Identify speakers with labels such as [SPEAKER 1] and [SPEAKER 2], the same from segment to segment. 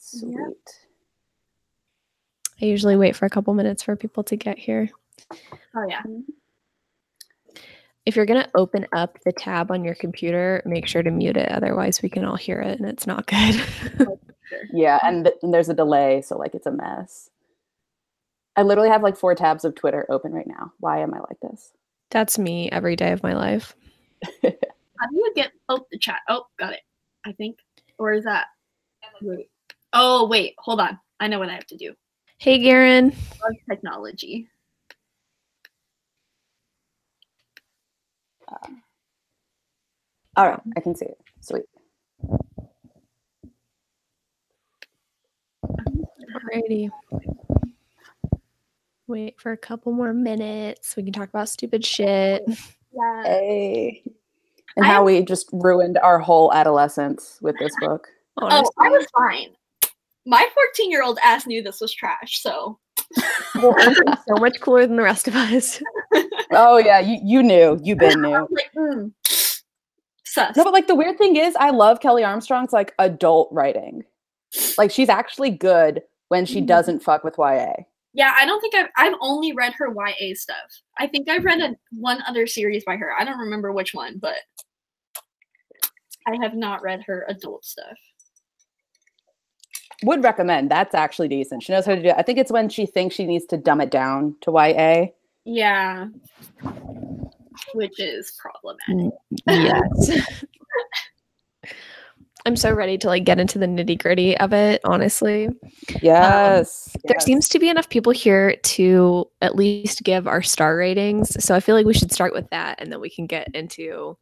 [SPEAKER 1] Sweet.
[SPEAKER 2] I usually wait for a couple minutes for people to get here.
[SPEAKER 3] Oh, yeah.
[SPEAKER 2] If you're going to open up the tab on your computer, make sure to mute it. Otherwise, we can all hear it, and it's not good.
[SPEAKER 1] Yeah, and there's a delay, so, like, it's a mess. I literally have, like, 4 tabs of Twitter open right now. Why am I like this?
[SPEAKER 2] That's me every day of my life.
[SPEAKER 3] How do you get the chat? Oh, got it. I think. Or is that? Wait. Oh, wait. Hold on. I know what I have to do.
[SPEAKER 2] Hey, Garen.
[SPEAKER 3] Love technology.
[SPEAKER 1] All right, I can see it. Sweet.
[SPEAKER 2] Alrighty. Wait for a couple more minutes. We can talk about stupid shit.
[SPEAKER 3] Yeah.
[SPEAKER 1] Hey. And how we just ruined our whole adolescence with this book.
[SPEAKER 3] Honestly. Oh, I was fine. My 14-year-old ass knew this was trash, so.
[SPEAKER 2] Well, I'm so much cooler than the rest of us.
[SPEAKER 1] Oh, yeah, you knew. You been knew.
[SPEAKER 3] Like, sus.
[SPEAKER 1] No, but, like, the weird thing is I love Kelly Armstrong's, like, adult writing. Like, she's actually good when she doesn't fuck with YA.
[SPEAKER 3] Yeah, I don't think I've only read her YA stuff. I think I've read one other series by her. I don't remember which one, but I have not read her adult stuff.
[SPEAKER 1] Would recommend. That's actually decent. She knows how to do it. I think it's when she thinks she needs to dumb it down to YA.
[SPEAKER 3] Yeah. Which is problematic.
[SPEAKER 2] Yes. I'm so ready to, like, get into the nitty-gritty of it, honestly.
[SPEAKER 1] Yes.
[SPEAKER 2] There seems to be enough people here to at least give our star ratings. So I feel like we should start with that, and then we can get into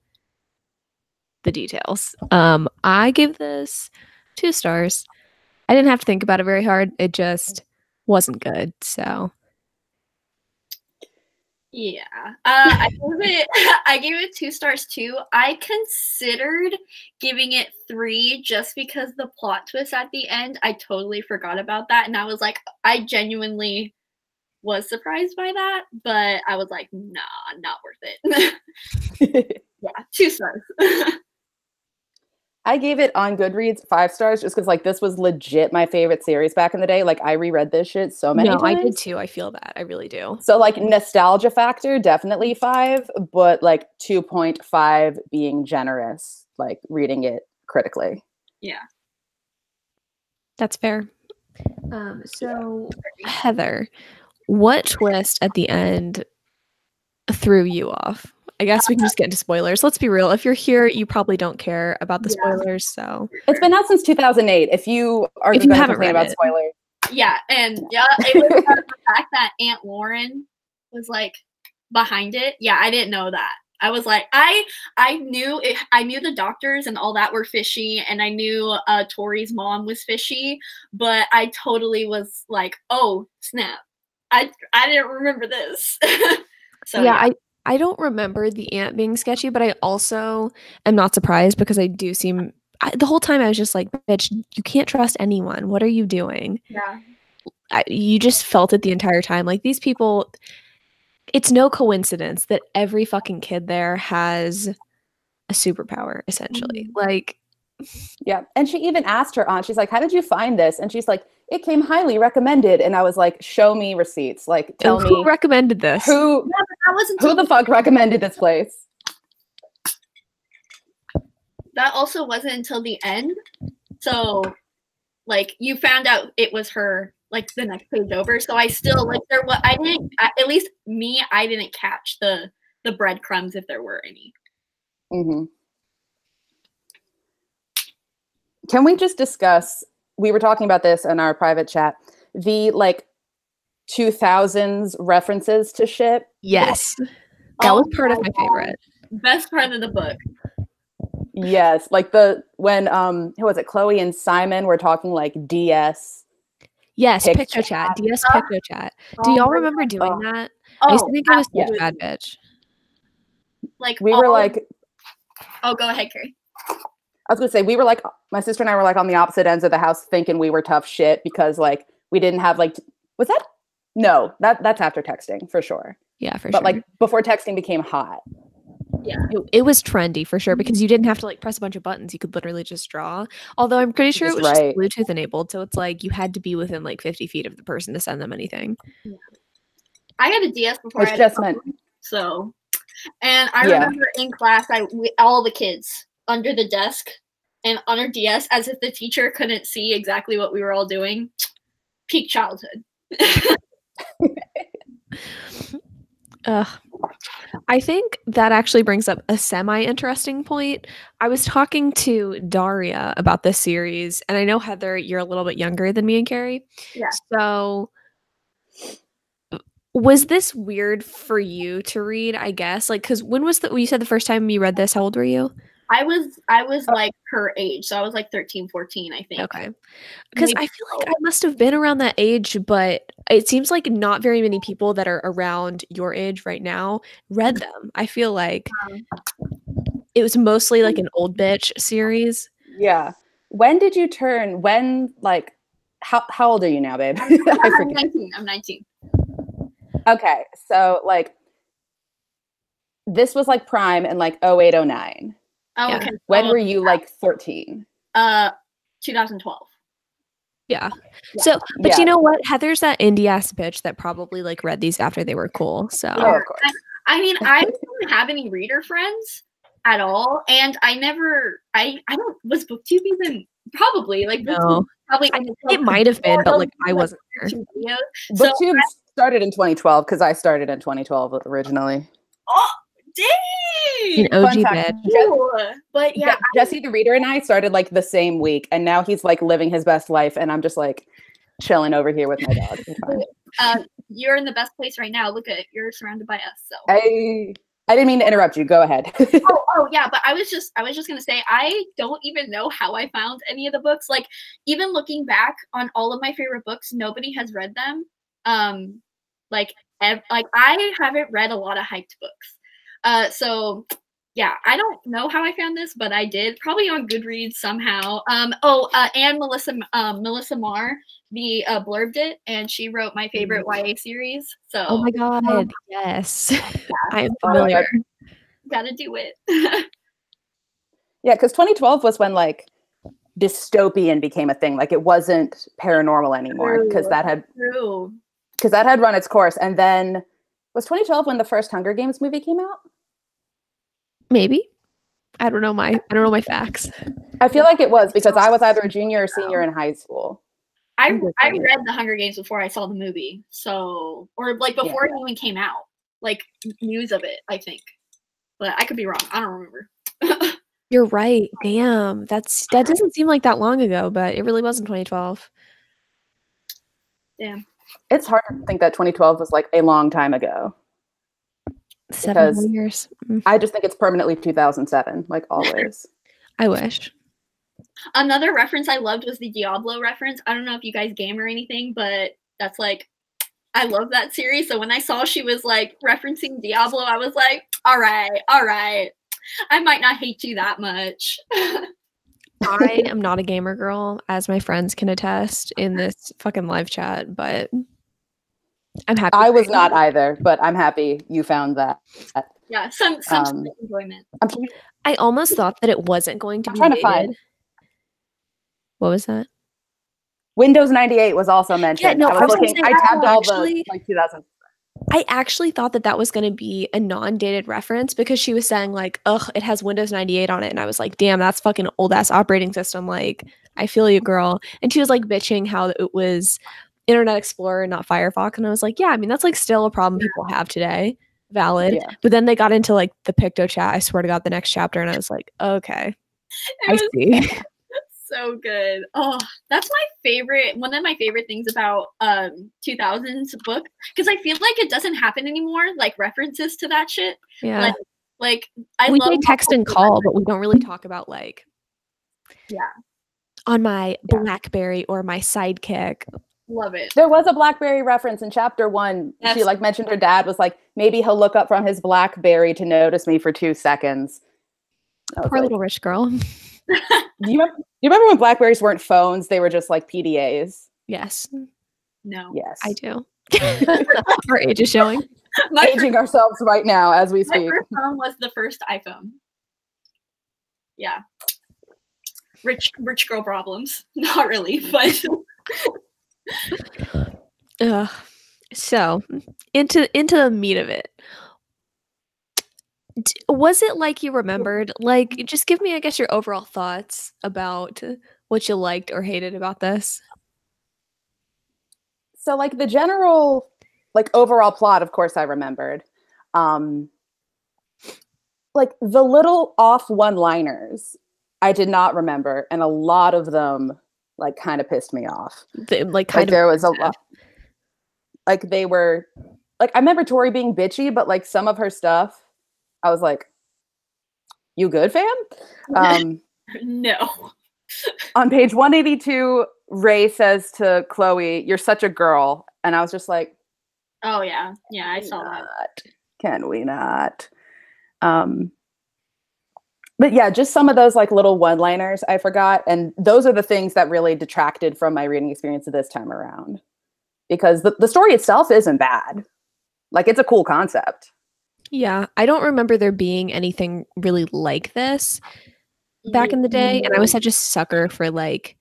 [SPEAKER 2] the details. I give this 2 stars. I didn't have to think about it very hard. It just wasn't good. So
[SPEAKER 3] yeah, I gave it 2 stars too. I considered giving it 3 just because the plot twist at the end. I totally forgot about that, and I was like, I genuinely was surprised by that, but I was like, nah, not worth it. Yeah, 2 stars.
[SPEAKER 1] I gave it on Goodreads 5 stars just because, like, this was legit my favorite series back in the day. Like, I reread this shit so many times.
[SPEAKER 2] I did too. I feel that. I really do.
[SPEAKER 1] So, like, nostalgia factor, definitely 5, but, like, 2.5 being generous, like, reading it critically.
[SPEAKER 3] Yeah.
[SPEAKER 2] That's fair. So, Heather, what twist at the end threw you off? I guess we can just get into spoilers. Let's be real. If you're here, you probably don't care about the spoilers. So
[SPEAKER 1] it's been out since 2008. If you haven't read about spoilers,
[SPEAKER 3] yeah, and it was the fact that Aunt Lauren was like behind it. Yeah, I didn't know that. I was like, I knew it. I knew the doctors and all that were fishy, and I knew Tori's mom was fishy, but I totally was like, oh snap! I didn't remember this. So
[SPEAKER 2] yeah. I don't remember the aunt being sketchy, but I also am not surprised because I do seem the whole time I was just like, bitch, you can't trust anyone. What are you doing?
[SPEAKER 3] Yeah.
[SPEAKER 2] You just felt it the entire time. Like, these people, it's no coincidence that every fucking kid there has a superpower, essentially. Like,
[SPEAKER 1] yeah. And she even asked her aunt, she's like, how did you find this? And she's like, it came highly recommended. And I was like, show me receipts. Like, tell me.
[SPEAKER 2] Who recommended this?
[SPEAKER 1] Who the fuck recommended this place?
[SPEAKER 3] That also wasn't until the end. So, like, you found out it was her, like, the next page over. So I still, like, I didn't catch the breadcrumbs if there were any.
[SPEAKER 1] Mm-hmm. Can we just discuss, we were talking about this in our private chat, the, like, 2000s references to shit?
[SPEAKER 2] Yes. That was part of my favorite.
[SPEAKER 3] Best part of the book.
[SPEAKER 1] Yes. Like, when, who was it? Chloe and Simon were talking, like, DS.
[SPEAKER 2] Yes, picture chat. DS picture chat. Do y'all remember doing that? I used to think I was such a bad bitch.
[SPEAKER 3] Like,
[SPEAKER 1] we were like...
[SPEAKER 3] Oh, go ahead, Kerri.
[SPEAKER 1] I was going to say, we were like, my sister and I were like on the opposite ends of the house thinking we were tough shit because, like, we didn't have, like, was that? No, that's after texting for sure.
[SPEAKER 2] Yeah, for sure.
[SPEAKER 1] But, like, before texting became hot.
[SPEAKER 3] Yeah.
[SPEAKER 2] It was trendy for sure because you didn't have to like press a bunch of buttons. You could literally just draw. Although I'm pretty sure it was just Bluetooth enabled. So it's like you had to be within like 50 feet of the person to send them anything.
[SPEAKER 3] Yeah. I had a DS before I had
[SPEAKER 1] just
[SPEAKER 3] a phone,
[SPEAKER 1] meant
[SPEAKER 3] so. And I remember in class, all the kids under the desk and on our DS as if the teacher couldn't see exactly what we were all doing. Peak childhood.
[SPEAKER 2] I think that actually brings up a semi-interesting point. I was talking to Daria about this series, and I know, Heather, you're a little bit younger than me and Kerri.
[SPEAKER 3] Yeah.
[SPEAKER 2] So was this weird for you to read, I guess? Like, because when you said the first time you read this, how old were you?
[SPEAKER 3] I was like her age, so I was like 13, 14, I think.
[SPEAKER 2] Okay. Because I feel like I must have been around that age, but it seems like not very many people that are around your age right now read them. I feel like it was mostly like an old bitch series.
[SPEAKER 1] Yeah. When did you turn? How old are you now, babe?
[SPEAKER 3] I'm 19. I'm 19.
[SPEAKER 1] Okay. So like this was like prime in like 08, 09.
[SPEAKER 3] Oh, okay.
[SPEAKER 1] When were you like 13?
[SPEAKER 3] 2012.
[SPEAKER 2] Yeah. So, but you know what? Heather's that indie ass bitch that probably like read these after they were cool. So,
[SPEAKER 1] of course.
[SPEAKER 3] I mean, I didn't have any reader friends at all, and I don't was BookTube even probably like
[SPEAKER 2] no.
[SPEAKER 3] Probably
[SPEAKER 2] it might have been, but like I wasn't there.
[SPEAKER 1] BookTube started in 2012 because I started in 2012 originally.
[SPEAKER 3] Oh, dang!
[SPEAKER 2] An OG bitch.
[SPEAKER 3] But yeah,
[SPEAKER 1] Jesse the reader and I started like the same week, and now he's like living his best life, and I'm just like chilling over here with my dog.
[SPEAKER 3] You're in the best place right now. Look at it. You're surrounded by us. So
[SPEAKER 1] I didn't mean to interrupt you. Go ahead.
[SPEAKER 3] oh yeah, but I was just gonna say I don't even know how I found any of the books. Like even looking back on all of my favorite books, nobody has read them. Like I haven't read a lot of hyped books. So yeah, I don't know how I found this, but I did probably on Goodreads somehow. And Melissa Marr, blurbed it, and she wrote my favorite YA series. So
[SPEAKER 2] oh my god, yes, I am familiar.
[SPEAKER 3] Gotta do it.
[SPEAKER 1] Yeah, because 2012 was when like dystopian became a thing. Like it wasn't paranormal anymore because that had run its course. And then was 2012 when the first Hunger Games movie came out?
[SPEAKER 2] Maybe. I don't know my facts.
[SPEAKER 1] I feel like it was because I was either a junior or senior in high school.
[SPEAKER 3] I read the Hunger Games before I saw the movie, so or like before it even came out, like news of it, I think. But I could be wrong. I don't remember.
[SPEAKER 2] You're right. Damn, that doesn't seem like that long ago, but it really was in 2012.
[SPEAKER 3] Damn.
[SPEAKER 1] It's hard to think that 2012 was like a long time ago.
[SPEAKER 2] 7 years.
[SPEAKER 1] I just think it's permanently 2007, like always.
[SPEAKER 2] I wish.
[SPEAKER 3] Another reference I loved was the Diablo reference. I don't know if you guys game or anything, but that's like, I love that series. So when I saw she was like referencing Diablo, I was like, all right. I might not hate you that much.
[SPEAKER 2] I am not a gamer girl, as my friends can attest in this fucking live chat, but I'm happy.
[SPEAKER 1] I was not either, but I'm happy you found that.
[SPEAKER 3] Yeah, some enjoyment.
[SPEAKER 2] I almost thought that it wasn't going to be
[SPEAKER 1] trying to find.
[SPEAKER 2] What was that?
[SPEAKER 1] Windows 98 was also mentioned.
[SPEAKER 2] Yeah, no,
[SPEAKER 1] I was looking. I tabbed all the like 2000.
[SPEAKER 2] I actually thought that was going to be a non-dated reference because she was saying like, ugh, it has Windows 98 on it. And I was like, damn, that's fucking old ass operating system. Like, I feel you, girl. And she was like bitching how it was Internet Explorer, not Firefox. And I was like, yeah, I mean, that's like still a problem people have today. Valid. Yeah. But then they got into like the Picto chat. I swear to God, the next chapter. And I was like, okay, I see.
[SPEAKER 3] So good. Oh, that's my favorite. One of my favorite things about 2000s book, because I feel like it doesn't happen anymore. Like references to that shit.
[SPEAKER 2] Yeah.
[SPEAKER 3] Like
[SPEAKER 2] we say text and call, but we don't really talk about like.
[SPEAKER 3] Yeah.
[SPEAKER 2] On my BlackBerry or my Sidekick.
[SPEAKER 3] Love it.
[SPEAKER 1] There was a BlackBerry reference in chapter 1. She like mentioned her dad was like, maybe he'll look up from his BlackBerry to notice me for 2 seconds.
[SPEAKER 2] Poor little rich girl.
[SPEAKER 1] Do you remember when BlackBerries weren't phones? They were just like PDAs.
[SPEAKER 2] Yes.
[SPEAKER 3] No.
[SPEAKER 1] Yes.
[SPEAKER 2] I do. Our age is showing.
[SPEAKER 1] Aging ourselves right now as we speak.
[SPEAKER 3] My first phone was the first iPhone. Yeah. Rich girl problems. Not really, but
[SPEAKER 2] so into the meat of it. Was it like you remembered? Like, just give me, I guess, your overall thoughts about what you liked or hated about this.
[SPEAKER 1] So, like, the general, like, overall plot, of course, I remembered. Like, the little off one-liners, I did not remember, and a lot of them, like, kind of pissed me off.
[SPEAKER 2] There
[SPEAKER 1] was a lot. Like, they were, like, I remember Tori being bitchy, but, like, some of her stuff, I was like, you good, fam?
[SPEAKER 3] No.
[SPEAKER 1] On page 182, Ray says to Chloe, "You're such a girl." And I was just like,
[SPEAKER 3] oh, yeah. Yeah, I saw that.
[SPEAKER 1] Can we not? But yeah, just some of those like little one-liners I forgot. And those are the things that really detracted from my reading experience this time around. Because the story itself isn't bad. Like, it's a cool concept.
[SPEAKER 2] Yeah, I don't remember there being anything really like this back in the day. And I was such a sucker for like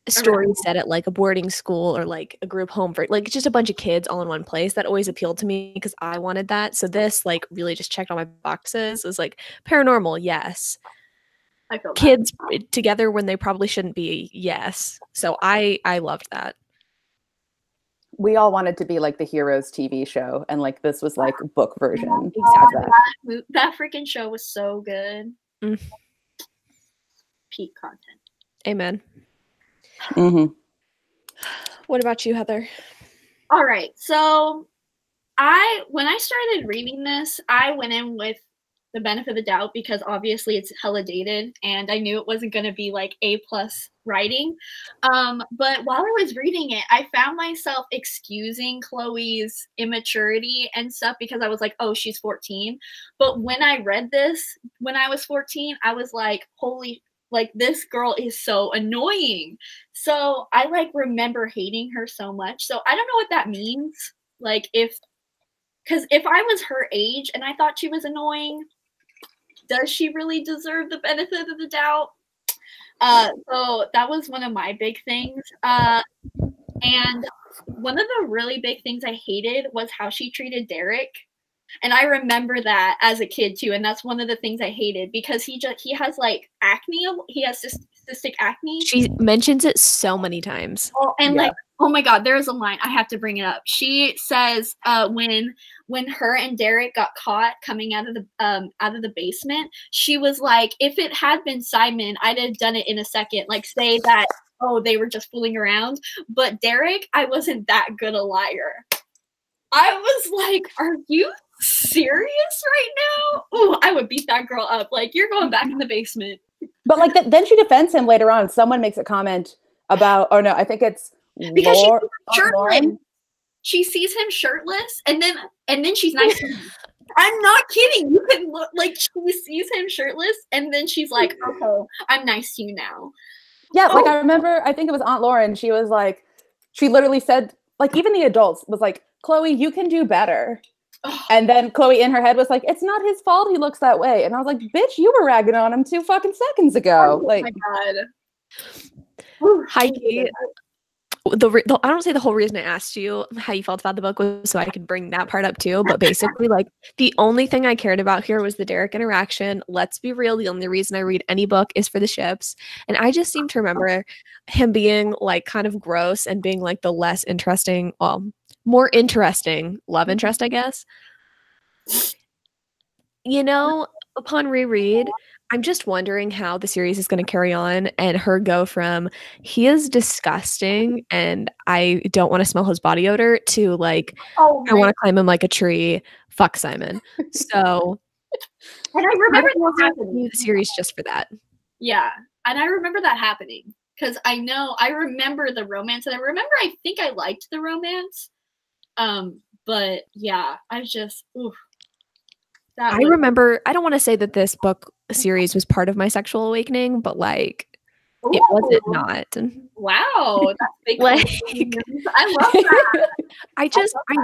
[SPEAKER 2] stories set at like a boarding school or like a group home for like just a bunch of kids all in one place. That always appealed to me because I wanted that. So this like really just checked all my boxes. It was like paranormal, yes.
[SPEAKER 3] I feel
[SPEAKER 2] kids together when they probably shouldn't be, yes. So I loved that.
[SPEAKER 1] We all wanted to be like the Heroes TV show, and like this was like book version.
[SPEAKER 3] Exactly. That freaking show was so good. Peak content.
[SPEAKER 2] Amen.
[SPEAKER 1] Mm-hmm.
[SPEAKER 2] What about you, Heather?
[SPEAKER 3] All right. So when I started reading this, I went in with the benefit of the doubt because obviously it's hella dated and I knew it wasn't going to be like A+ writing. But while I was reading it, I found myself excusing Chloe's immaturity and stuff because I was like, oh, she's 14. But when I read this, when I was 14, I was like, holy, like this girl is so annoying. So I like remember hating her so much. So I don't know what that means. Like because if I was her age and I thought she was annoying, does she really deserve the benefit of the doubt? So that was one of my big things. And one of the really big things I hated was how she treated Derek. And I remember that as a kid too. And that's one of the things I hated because he has like acne. He has cystic acne.
[SPEAKER 2] She mentions it so many times.
[SPEAKER 3] Oh, and like, oh my God, there's a line. I have to bring it up. She says when her and Derek got caught coming out of the basement, she was like, if it had been Simon, I'd have done it in a second. Like say that, oh, they were just fooling around. But Derek, I wasn't that good a liar. I was like, are you serious right now? Oh, I would beat that girl up. Like, you're going back in the basement.
[SPEAKER 1] But like then she defends him later on. Someone makes a comment about, oh no, I think it's
[SPEAKER 3] because she's shirtless. She sees him shirtless, and then she's nice to him. I'm not kidding. You can look like she sees him shirtless, and then she's like, okay, I'm nice to you now.
[SPEAKER 1] Yeah, like I remember, I think it was Aunt Lauren. She was like, she literally said, like even the adults was like, Chloe, you can do better. And then Chloe in her head was like, it's not his fault he looks that way. And I was like, bitch, you were ragging on him 2 fucking seconds ago.
[SPEAKER 3] Oh
[SPEAKER 1] like,
[SPEAKER 3] my God.
[SPEAKER 2] Hi, Kate. I don't say the whole reason I asked you how you felt about the book was so I could bring that part up too. But basically, like the only thing I cared about here was the Derek interaction. Let's be real. The only reason I read any book is for the ships. And I just seem to remember him being like kind of gross and being like the less interesting, well, more interesting love interest, I guess. You know, upon reread, I'm just wondering how the series is going to carry on and her go from he is disgusting and I don't want to smell his body odor to like, oh, I want to climb him like a tree. Fuck Simon. So
[SPEAKER 3] and I remember that happening.
[SPEAKER 2] The series just for that.
[SPEAKER 3] Yeah. And I remember that happening because I remember the romance and I think I liked the romance. But yeah, I just, oof.
[SPEAKER 2] I remember, I don't want to say that this book series was part of my sexual awakening, but like
[SPEAKER 3] Ooh.
[SPEAKER 2] It wasn't not.
[SPEAKER 3] Wow, that's big.
[SPEAKER 2] Like,
[SPEAKER 3] I love that.
[SPEAKER 2] I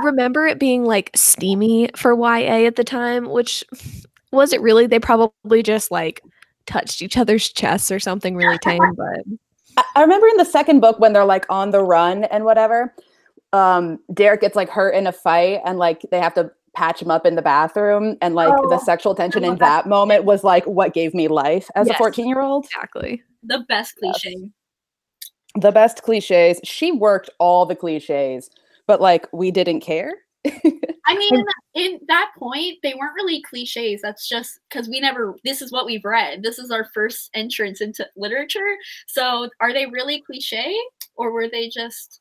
[SPEAKER 2] remember it being like steamy for YA at the time, which wasn't really. They probably just like touched each other's chests or something really tame. But
[SPEAKER 1] I remember in the second book when they're like on the run and whatever, Derek gets like hurt in a fight and like they have to patch him up in the bathroom, and like the sexual tension in that moment was like what gave me life as a 14-year-old.
[SPEAKER 2] Exactly.
[SPEAKER 3] The best cliche.
[SPEAKER 1] Yes. The best cliches. She worked all the cliches, but like we didn't care.
[SPEAKER 3] I mean, in that point, they weren't really cliches. That's just because this is what we've read. This is our first entrance into literature. So are they really cliche, or were they just,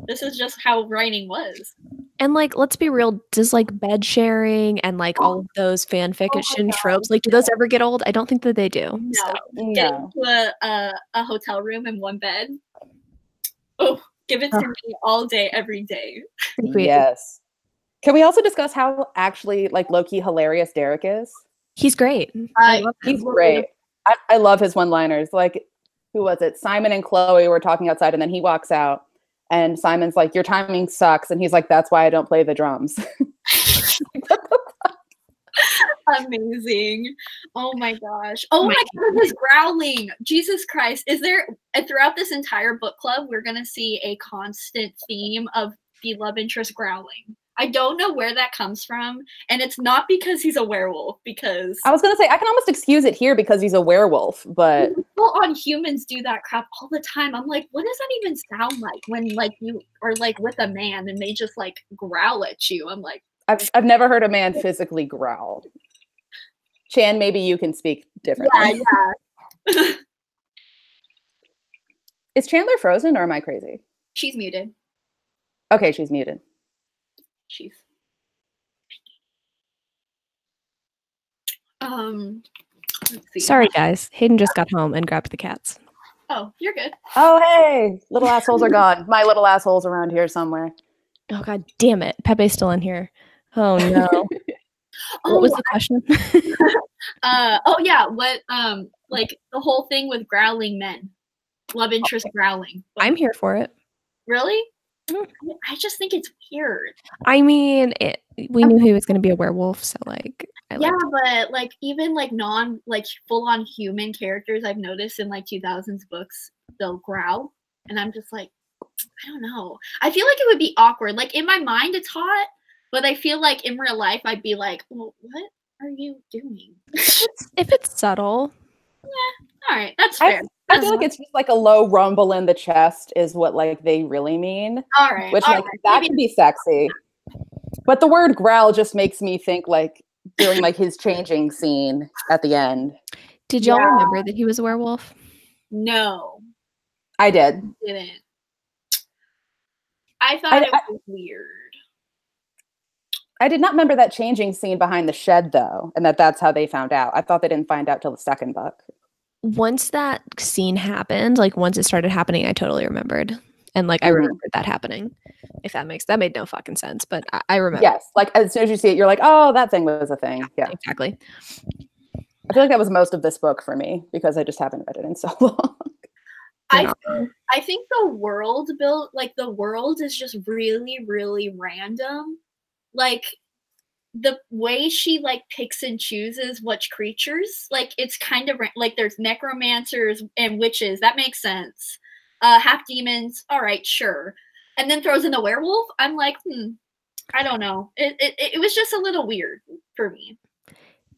[SPEAKER 3] this is just how writing was?
[SPEAKER 2] And like, let's be real, does like bed sharing and like all of those fan fiction tropes, like do those ever get old? I don't think that they do.
[SPEAKER 3] No.
[SPEAKER 2] So.
[SPEAKER 3] Getting to a hotel room in one bed. Oh, give it to me all day, every day.
[SPEAKER 1] Yes. Can we also discuss how actually like low-key hilarious Derek is?
[SPEAKER 2] He's great.
[SPEAKER 1] He's great. I love his one-liners. Like, who was it? Simon and Chloe were talking outside, and then he walks out, and Simon's like, "Your timing sucks," and he's like, "That's why I don't play the drums."
[SPEAKER 3] Amazing. Oh my gosh. Oh my God, his growling. Jesus Christ. Is there, throughout this entire book club, we're going to see a constant theme of the love interest growling. I don't know where that comes from. And it's not because he's a werewolf, because
[SPEAKER 1] I was going to say, I can almost excuse it here because he's a werewolf, but
[SPEAKER 3] people on humans do that crap all the time. I'm like, what does that even sound like when like you are like with a man and they just like growl at you? I'm like,
[SPEAKER 1] I've never heard a man physically growl. Chan, maybe you can speak differently.
[SPEAKER 3] Yeah.
[SPEAKER 1] Is Chandler frozen or am I crazy?
[SPEAKER 3] She's muted.
[SPEAKER 1] Okay, she's muted.
[SPEAKER 3] She's let's see.
[SPEAKER 2] Sorry guys, Hayden just got home and grabbed the cats.
[SPEAKER 3] Oh, you're good.
[SPEAKER 1] Oh hey, little assholes are gone. My little asshole's around here somewhere.
[SPEAKER 2] Oh god damn it, Pepe's still in here. Oh no. What was the question?
[SPEAKER 3] Oh yeah, what like the whole thing with growling men, love interest growling.
[SPEAKER 2] I'm here for it.
[SPEAKER 3] Really? I just think it's weird.
[SPEAKER 2] I mean, we knew he was going to be a werewolf, so like
[SPEAKER 3] but like even like non like full on human characters I've noticed in like 2000s books, they'll growl, and I'm just like, I don't know. I feel like it would be awkward. Like in my mind it's hot, but I feel like in real life I'd be like, well, what are you doing?
[SPEAKER 2] If it's subtle.
[SPEAKER 3] Yeah, all right, that's fair.
[SPEAKER 1] I feel like it's just like a low rumble in the chest is what like they really mean.
[SPEAKER 3] All right.
[SPEAKER 1] Which like that can be sexy. But the word growl just makes me think like during like his changing scene at the end.
[SPEAKER 2] Did y'all remember that he was a werewolf?
[SPEAKER 3] No.
[SPEAKER 1] I did.
[SPEAKER 3] I didn't. I thought it was weird.
[SPEAKER 1] I did not remember that changing scene behind the shed though, and that's how they found out. I thought they didn't find out till the second book.
[SPEAKER 2] Once that scene happened, like once it started happening, I totally remembered. And like I remembered that happening. If that made no fucking sense, but I remember.
[SPEAKER 1] Yes, like as soon as you see it, you're like, oh, that thing was a thing. Yeah,
[SPEAKER 2] exactly.
[SPEAKER 1] I feel like that was most of this book for me because I just haven't read it in so long.
[SPEAKER 3] I think the world built, like the world is just really, really random. Like the way she like picks and chooses which creatures, like it's kind of like there's necromancers and witches. That makes sense. Half demons. All right, sure. And then throws in a werewolf. I'm like, I don't know. It was just a little weird for me.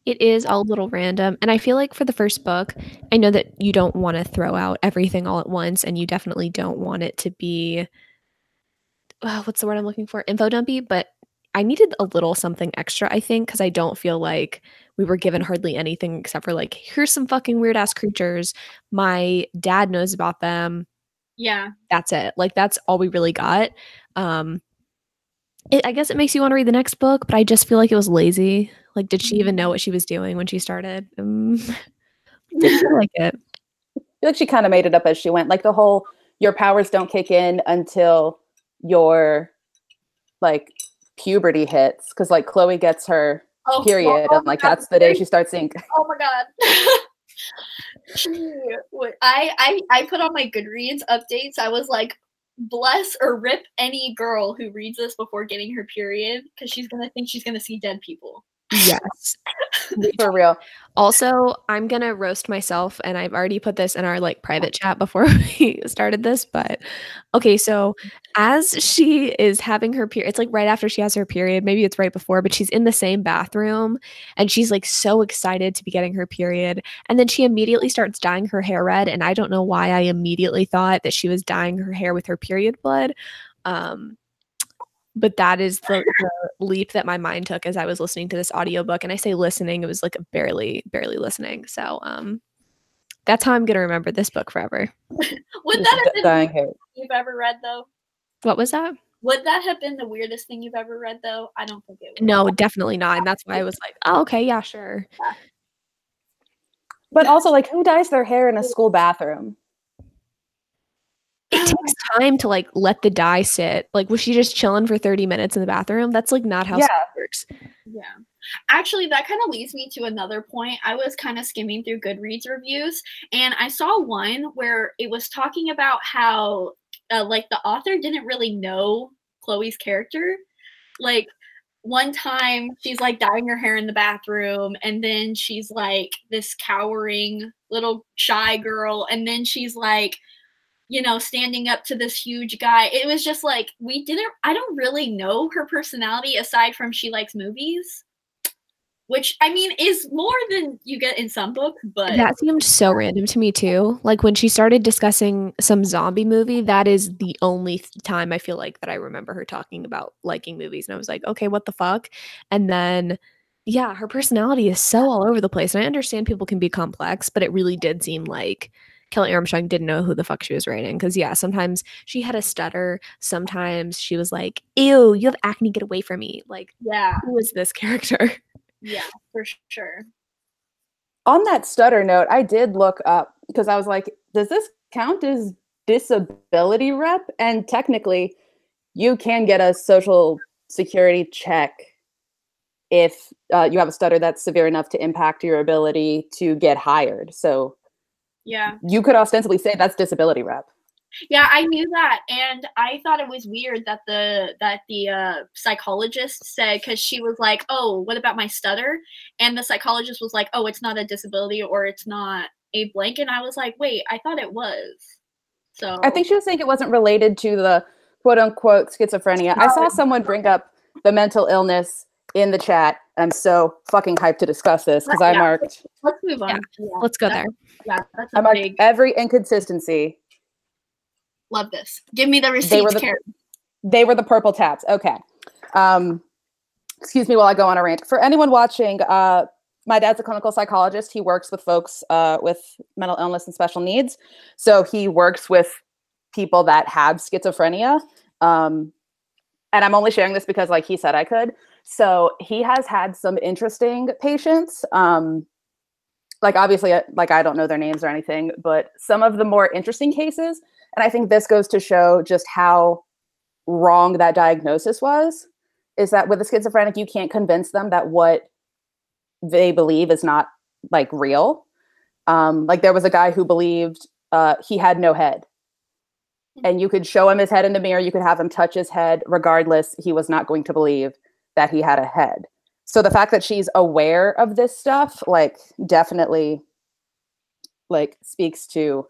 [SPEAKER 2] It is a little random. And I feel like for the first book, I know that you don't want to throw out everything all at once, and you definitely don't want it to be, what's the word I'm looking for? Info dumpy, but I needed a little something extra, I think, because I don't feel like we were given hardly anything except for like, here's some fucking weird ass creatures. My dad knows about them.
[SPEAKER 3] Yeah.
[SPEAKER 2] That's it. Like, that's all we really got. I guess it makes you want to read the next book, but I just feel like it was lazy. Like, did she even know what she was doing when she started? Didn't feel like it.
[SPEAKER 1] I feel like she kind of made it up as she went. Like the whole, your powers don't kick in until your like puberty hits, because like Chloe gets her period, and like that's the day she starts seeing.
[SPEAKER 3] Oh my god. I put on my Goodreads updates. I was like, bless or rip any girl who reads this before getting her period, because she's gonna think she's gonna see dead people.
[SPEAKER 2] Yes.
[SPEAKER 1] For real.
[SPEAKER 2] Also, I'm gonna roast myself, and I've already put this in our like private chat before we started this, but okay, so as she is having her period, it's like right after she has her period, maybe it's right before, but she's in the same bathroom and she's like so excited to be getting her period, and then she immediately starts dyeing her hair red, and I don't know why I immediately thought that she was dyeing her hair with her period blood. But that is the leap that my mind took as I was listening to this audiobook. And I say listening, it was like barely listening. So that's how I'm going to remember this book forever.
[SPEAKER 3] Would that have been the weirdest thing you've ever read, though?
[SPEAKER 2] What was that?
[SPEAKER 3] Would that have been the weirdest thing you've ever read, though? I don't think it would.
[SPEAKER 2] No, definitely not. And that's why I was like, oh, okay, yeah, sure. Yeah.
[SPEAKER 1] But also, like, who dyes their hair in a school bathroom?
[SPEAKER 2] It takes time to like let the dye sit. Like, was she just chilling for 30 minutes in the bathroom? That's like not how it works.
[SPEAKER 3] Yeah. Actually, that kind of leads me to another point. I was kind of skimming through Goodreads reviews, and I saw one where it was talking about how like the author didn't really know Chloe's character. Like, one time she's like dyeing her hair in the bathroom, and then she's like this cowering little shy girl, and then she's like, you know, standing up to this huge guy. It was just like, I don't really know her personality aside from she likes movies, which I mean is more than you get in some books, but
[SPEAKER 2] that seemed so random to me too. Like when she started discussing some zombie movie, that is the only time I feel like that I remember her talking about liking movies. And I was like, okay, what the fuck? And then yeah, her personality is so all over the place. And I understand people can be complex, but it really did seem like Kelly Armstrong didn't know who the fuck she was writing. Because, yeah, sometimes she had a stutter. Sometimes she was like, ew, you have acne, get away from me. Like,
[SPEAKER 3] yeah,
[SPEAKER 2] who is this character?
[SPEAKER 3] Yeah, for sure.
[SPEAKER 1] On that stutter note, I did look up because I was like, does this count as disability rep? And technically, you can get a social security check if you have a stutter that's severe enough to impact your ability to get hired. So
[SPEAKER 3] yeah,
[SPEAKER 1] you could ostensibly say that's disability rep.
[SPEAKER 3] Yeah, I knew that, and I thought it was weird that the psychologist said, because she was like, "Oh, what about my stutter?" And the psychologist was like, "Oh, it's not a disability or it's not a blank." And I was like, "Wait, I thought it was." So
[SPEAKER 1] I think she was saying it wasn't related to the quote unquote schizophrenia. I saw someone bring up the mental illness in the chat. I'm so fucking hyped to discuss this because I marked.
[SPEAKER 3] Let's move on.
[SPEAKER 2] Yeah, let's go there.
[SPEAKER 3] Yeah, that's
[SPEAKER 1] I marked every inconsistency.
[SPEAKER 3] Love this. Give me the receipts,
[SPEAKER 1] They were the purple tabs. Okay. Excuse me while I go on a rant. For anyone watching, my dad's a clinical psychologist. He works with folks with mental illness and special needs. So he works with people that have schizophrenia. And I'm only sharing this because, like he said, I could. So he has had some interesting patients. Like, obviously, like, I don't know their names or anything, but some of the more interesting cases, and I think this goes to show just how wrong that diagnosis was, is that with a schizophrenic, you can't convince them that what they believe is not, like, real. Like, there was a guy who believed he had no head. And you could show him his head in the mirror, you could have him touch his head, regardless, he was not going to believe that he had a head. So the fact that she's aware of this stuff, like, definitely, like, speaks to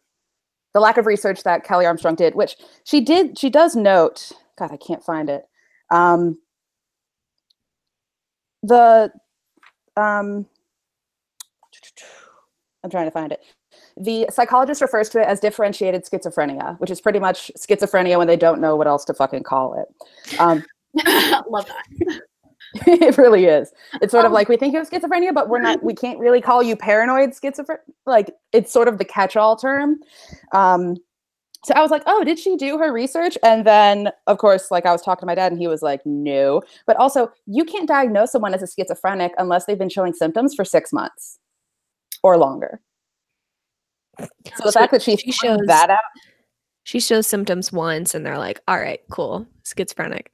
[SPEAKER 1] the lack of research that Kelly Armstrong did, which she does note. God, I can't find it. I'm trying to find it. The psychologist refers to it as differentiated schizophrenia, which is pretty much schizophrenia when they don't know what else to fucking call it.
[SPEAKER 3] Love that.
[SPEAKER 1] It really is. It's sort of like, we think you have schizophrenia, but we can't really call you paranoid schizophrenia. Like, it's sort of the catch-all term. So I was like, oh, did she do her research? And then, of course, like, I was talking to my dad and he was like, no. But also, you can't diagnose someone as a schizophrenic unless they've been showing symptoms for 6 months or longer. So the fact that she shows that out.
[SPEAKER 2] She shows symptoms once and they're like, all right, cool, schizophrenic.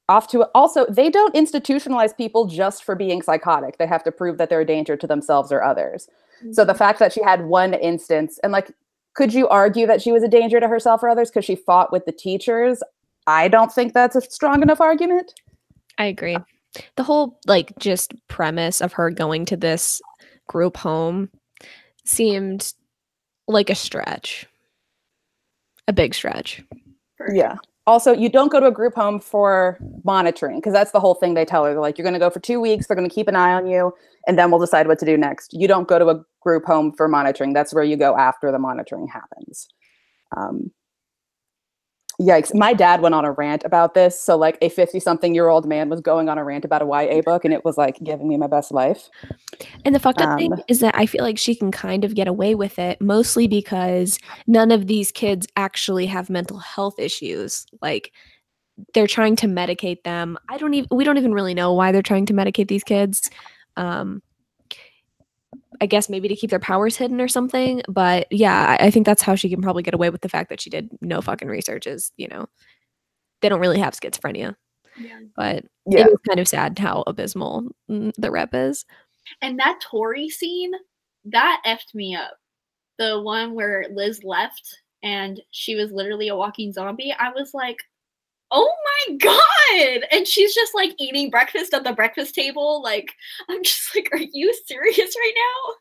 [SPEAKER 1] Also, they don't institutionalize people just for being psychotic. They have to prove that they're a danger to themselves or others. So the fact that she had one instance, and like, could you argue that she was a danger to herself or others because she fought with the teachers? I don't think that's a strong enough argument.
[SPEAKER 2] I agree. The whole like just premise of her going to this group home seemed like a stretch. A big stretch.
[SPEAKER 1] Yeah. Also, you don't go to a group home for monitoring, because that's the whole thing they tell her. They're like, you're going to go for 2 weeks. They're going to keep an eye on you, and then we'll decide what to do next. You don't go to a group home for monitoring. That's where you go after the monitoring happens. Yikes. My dad went on a rant about this. So like a 50-something-year-old man was going on a rant about a YA book, and it was like giving me my best life.
[SPEAKER 2] And the fucked up thing is that I feel like she can kind of get away with it, mostly because none of these kids actually have mental health issues. Like, they're trying to medicate them. We don't even really know why they're trying to medicate these kids. I guess maybe to keep their powers hidden or something. But yeah, I think that's how she can probably get away with the fact that she did no fucking research is, you know, they don't really have schizophrenia. Yeah. But it is kind of sad how abysmal the rep is.
[SPEAKER 3] And that Tori scene, that effed me up. The one where Liz left and she was literally a walking zombie. I was like, oh my God. And she's just like eating breakfast at the breakfast table. Like, I'm just like, are you serious right now?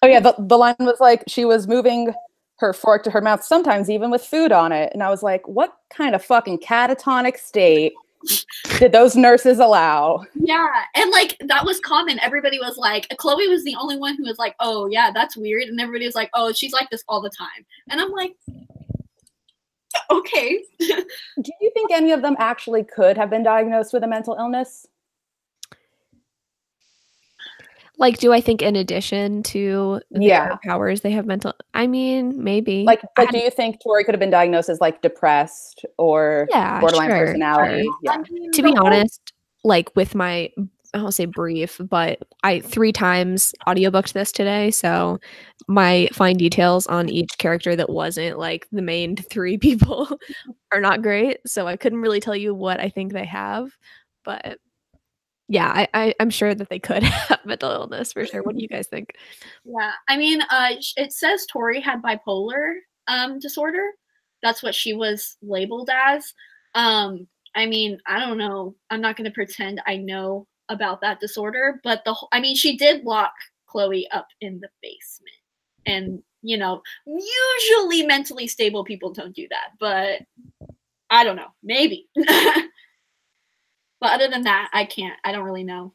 [SPEAKER 1] Oh yeah, the line was like, she was moving her fork to her mouth, sometimes even with food on it. And I was like, what kind of fucking catatonic state did those nurses allow?
[SPEAKER 3] Yeah, and like that was common. Everybody was like, Chloe was the only one who was like, oh yeah, that's weird. And everybody was like, oh, she's like this all the time. And I'm like, okay.
[SPEAKER 1] Do you think any of them actually could have been diagnosed with a mental illness?
[SPEAKER 2] Like, do I think in addition to their powers, they have mental? I mean, maybe.
[SPEAKER 1] Like do you think Tori could have been diagnosed as like depressed or borderline personality?
[SPEAKER 2] Sure. Yeah. To be honest, like with my, I won't say brief, but I 3 times audiobooked this today, so my fine details on each character that wasn't like the main 3 people are not great. So I couldn't really tell you what I think they have, but yeah, I'm sure that they could have mental illness for sure. What do you guys think?
[SPEAKER 3] Yeah, I mean, it says Tori had bipolar disorder. That's what she was labeled as. I mean, I don't know. I'm not going to pretend I know about that disorder, but I mean, she did lock Chloe up in the basement, and you know, usually mentally stable people don't do that, but I don't know, maybe. But other than that, I don't really know.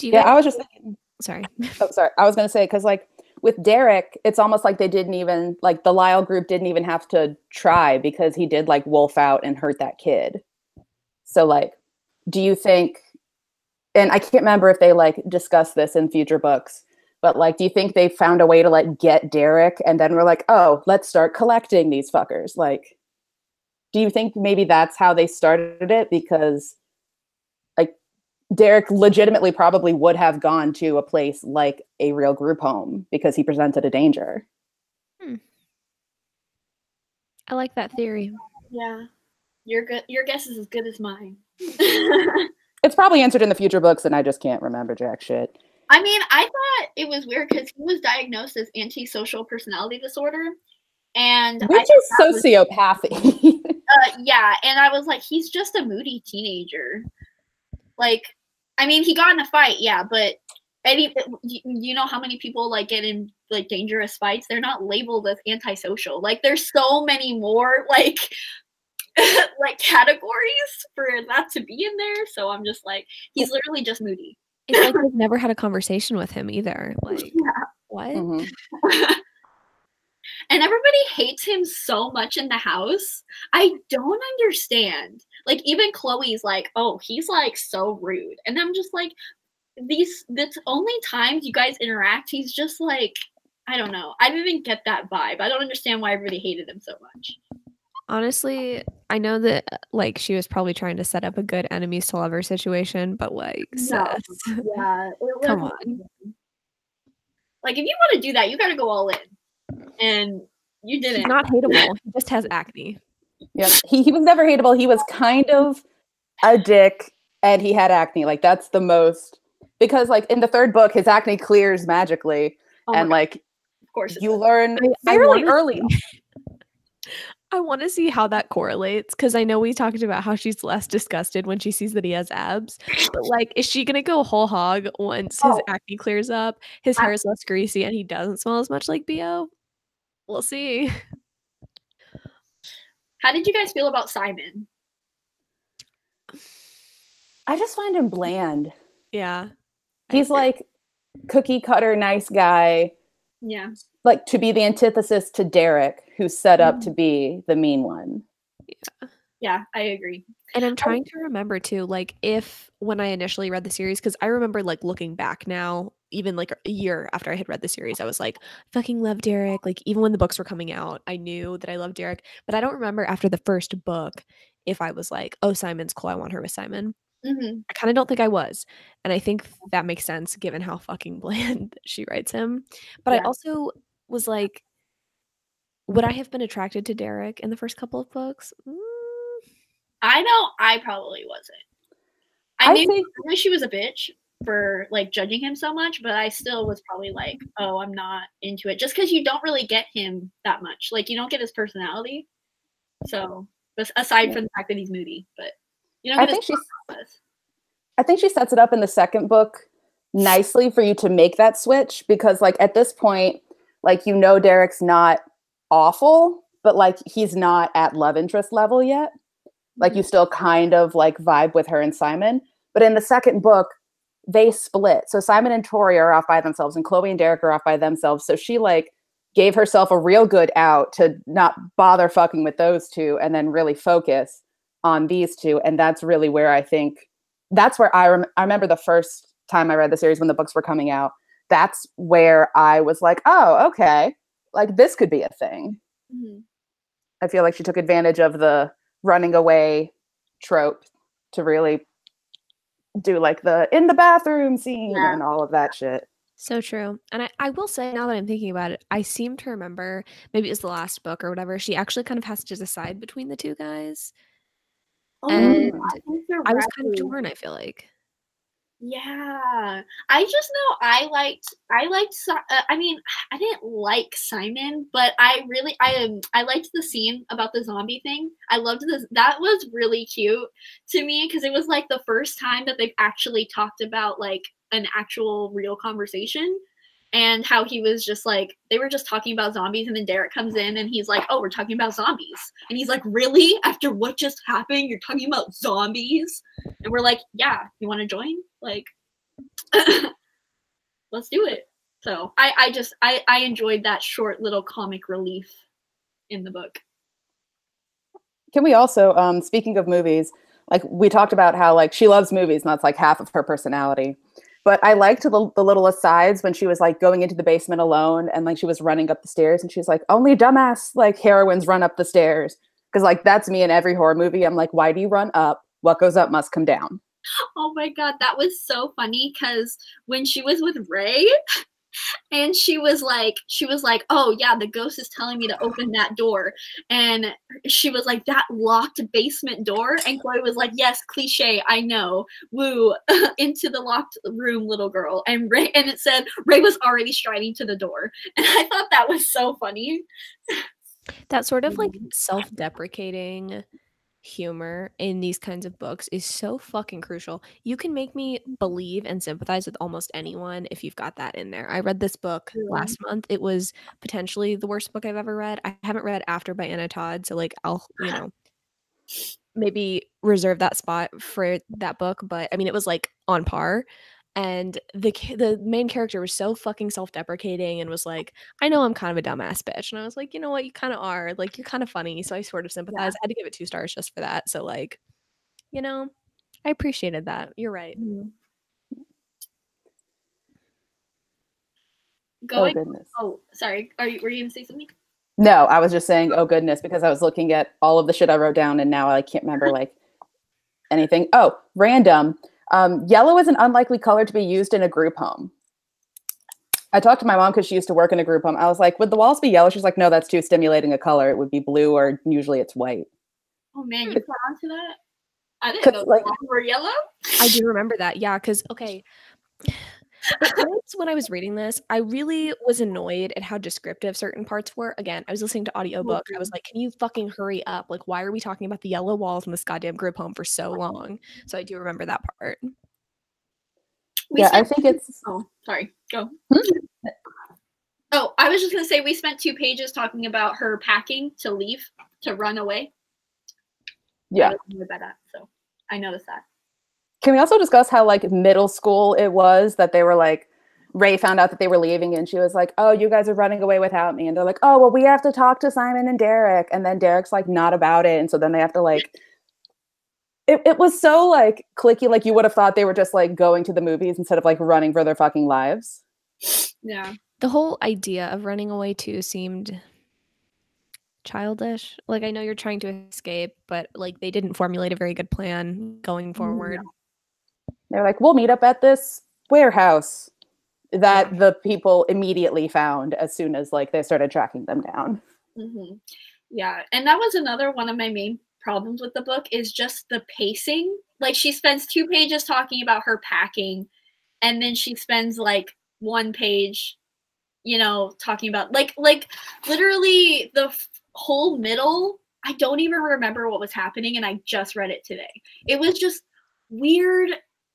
[SPEAKER 1] I was just thinking.
[SPEAKER 2] Sorry.
[SPEAKER 1] Oh, sorry. I was going to say, because like with Derek, it's almost like they didn't even, like the Lyle group didn't even have to try because he did like wolf out and hurt that kid. So like, do you think, and I can't remember if they like discuss this in future books, but like, do you think they found a way to like get Derek and then we're like, oh, let's start collecting these fuckers? Like, do you think maybe that's how they started it? Because like Derek legitimately probably would have gone to a place like a real group home because he presented a danger.
[SPEAKER 2] I like that theory.
[SPEAKER 3] Yeah. Your guess is as good as mine.
[SPEAKER 1] It's probably answered in the future books and I just can't remember jack shit.
[SPEAKER 3] I mean, I thought it was weird because he was diagnosed as antisocial personality disorder. And
[SPEAKER 1] which is sociopathy.
[SPEAKER 3] Yeah, and I was like, he's just a moody teenager. Like, I mean, he got in a fight, yeah, but you know how many people like get in like dangerous fights? They're not labeled as antisocial. Like, there's so many more like like categories for that to be in there. So I'm just like, he's literally just moody.
[SPEAKER 2] It's like I've never had a conversation with him either. Like, what?
[SPEAKER 1] Mm-hmm.
[SPEAKER 3] And everybody hates him so much in the house. I don't understand. Like, even Chloe's like, oh, he's like so rude. And I'm just like, that's only times you guys interact. He's just like, I don't know. I didn't get that vibe. I don't understand why everybody hated him so much.
[SPEAKER 2] Honestly, I know that like she was probably trying to set up a good enemies to lover situation, but like,
[SPEAKER 3] no. Yeah,
[SPEAKER 2] come on.
[SPEAKER 3] Like, if you want to do that, you got to go all in. And you didn't.
[SPEAKER 2] He's not hateable. He just has acne.
[SPEAKER 1] Yeah, he was never hateable. He was kind of a dick, and he had acne. Like, that's the most because like in the third book, his acne clears magically, and like,
[SPEAKER 3] of course,
[SPEAKER 1] you learn fairly early.
[SPEAKER 2] I want to see how that correlates, because I know we talked about how she's less disgusted when she sees that he has abs, but like, is she gonna go whole hog once his acne clears up, his hair is less greasy, and he doesn't smell as much like BO? We'll see.
[SPEAKER 3] How did you guys feel about Simon?
[SPEAKER 1] I just find him bland.
[SPEAKER 2] Yeah.
[SPEAKER 1] He's like cookie cutter nice guy.
[SPEAKER 3] Yeah.
[SPEAKER 1] Like to be the antithesis to Derek, who's set up to be the mean one.
[SPEAKER 3] Yeah, I agree.
[SPEAKER 2] And I'm trying to remember too, like if when I initially read the series, because I remember like looking back now, even like a year after I had read the series, I was like, fucking love Derek. Like even when the books were coming out, I knew that I loved Derek. But I don't remember after the first book if I was like, oh, Simon's cool, I want her with Simon. I kind of don't think I was. And I think that makes sense given how fucking bland she writes him. But I also was like, would I have been attracted to Derek in the first couple of books?
[SPEAKER 3] I know I probably wasn't. I knew she was a bitch for like judging him so much, but I still was probably like, oh, I'm not into it. Just because you don't really get him that much. Like you don't get his personality. So aside from the fact that he's moody, but you know, I
[SPEAKER 1] think she sets it up in the second book nicely for you to make that switch, because like at this point, like, you know, Derek's not awful, but like he's not at love interest level yet. Like you still kind of like vibe with her and Simon. But in the second book, they split. So Simon and Tori are off by themselves and Chloe and Derek are off by themselves. So she like gave herself a real good out to not bother fucking with those two and then really focus on these two. And that's really where I think that's where I remember the first time I read the series when the books were coming out. That's where I was like, oh, okay, like this could be a thing. I feel like she took advantage of the running away trope to really do like the in the bathroom scene and all of that shit.
[SPEAKER 2] So true. And I will say, now that I'm thinking about it, I seem to remember, maybe it was the last book or whatever, she actually kind of has to decide between the two guys. And I was kind of torn, I feel like.
[SPEAKER 3] Yeah, I just know I liked. I mean, I didn't like Simon, but I liked the scene about the zombie thing. I loved this. That was really cute to me because it was like the first time that they've actually talked about like an actual real conversation. And how he was just like, they were just talking about zombies, and then Derek comes in and he's like, oh, we're talking about zombies. And he's like, really? After what just happened, you're talking about zombies? And we're like, yeah, you want to join? Like, let's do it. So I enjoyed that short little comic relief in the book.
[SPEAKER 1] Can we also, speaking of movies, like we talked about how like she loves movies and that's like half of her personality. But I liked the little asides when she was like going into the basement alone and like she was running up the stairs and she's like, only dumbass like heroines run up the stairs. Because like that's me in every horror movie. I'm like, why do you run up? What goes up must come down.
[SPEAKER 3] Oh my God, that was so funny because when she was with Ray and she was like, oh yeah, the ghost is telling me to open that door. And she was like, that locked basement door? And Chloe was like, yes, cliche, I know. Woo, into the locked room, little girl. And it said Ray was already striding to the door. And I thought that was so funny.
[SPEAKER 2] That sort of like self-deprecating humor in these kinds of books is so fucking crucial. You can make me believe and sympathize with almost anyone if you've got that in there. I read this book last month. It was potentially the worst book I've ever read. I haven't read After by Anna Todd, so like I'll, you know, maybe reserve that spot for that book, but I mean it was like on par. And the main character was so fucking self-deprecating and was like, I know I'm kind of a dumbass bitch. And I was like, you know what? You kind of are. Like, you're kind of funny. So I sort of sympathize. I had to give it 2 stars just for that. So, like, you know, I appreciated that. You're right.
[SPEAKER 1] Oh, goodness.
[SPEAKER 3] Oh, sorry. Were you going to say something?
[SPEAKER 1] No, I was just saying, oh, goodness, because I was looking at all of the shit I wrote down and now I can't remember, like, anything. Oh, random. Yellow is an unlikely color to be used in a group home. I talked to my mom because she used to work in a group home. I was like, would the walls be yellow? She's like, no, that's too stimulating a color. It would be blue or usually it's white.
[SPEAKER 3] Oh man, you caught on to that? I didn't know the walls were yellow.
[SPEAKER 2] I do remember that. Yeah, because, okay, The points when I was reading this, I really was annoyed at how descriptive certain parts were. Again, I was listening to audiobooks. I was like, can you fucking hurry up? Like, why are we talking about the yellow walls in this goddamn group home for so long? So I do remember that part.
[SPEAKER 1] I think it's...
[SPEAKER 3] Oh, sorry. Go. Oh, I was just going to say we spent 2 pages talking about her packing to leave, to run away.
[SPEAKER 1] Yeah.
[SPEAKER 3] So I noticed that.
[SPEAKER 1] Can we also discuss how like middle school it was that they were like, Ray found out that they were leaving and she was like, oh, you guys are running away without me. And they're like, oh, well, we have to talk to Simon and Derek. And then Derek's like, not about it. And so then they have to like, it was so like clicky. Like you would have thought they were just like going to the movies instead of like running for their fucking lives.
[SPEAKER 3] Yeah.
[SPEAKER 2] The whole idea of running away too seemed childish. Like I know you're trying to escape, but like they didn't formulate a very good plan going forward.
[SPEAKER 1] They're like, we'll meet up at this warehouse that the people immediately found as soon as like they started tracking them down.
[SPEAKER 3] Yeah, and that was another one of my main problems with the book is just the pacing. Like she spends 2 pages talking about her packing, and then she spends like 1 page, you know, talking about like literally the whole middle. I don't even remember what was happening, and I just read it today. It was just weird,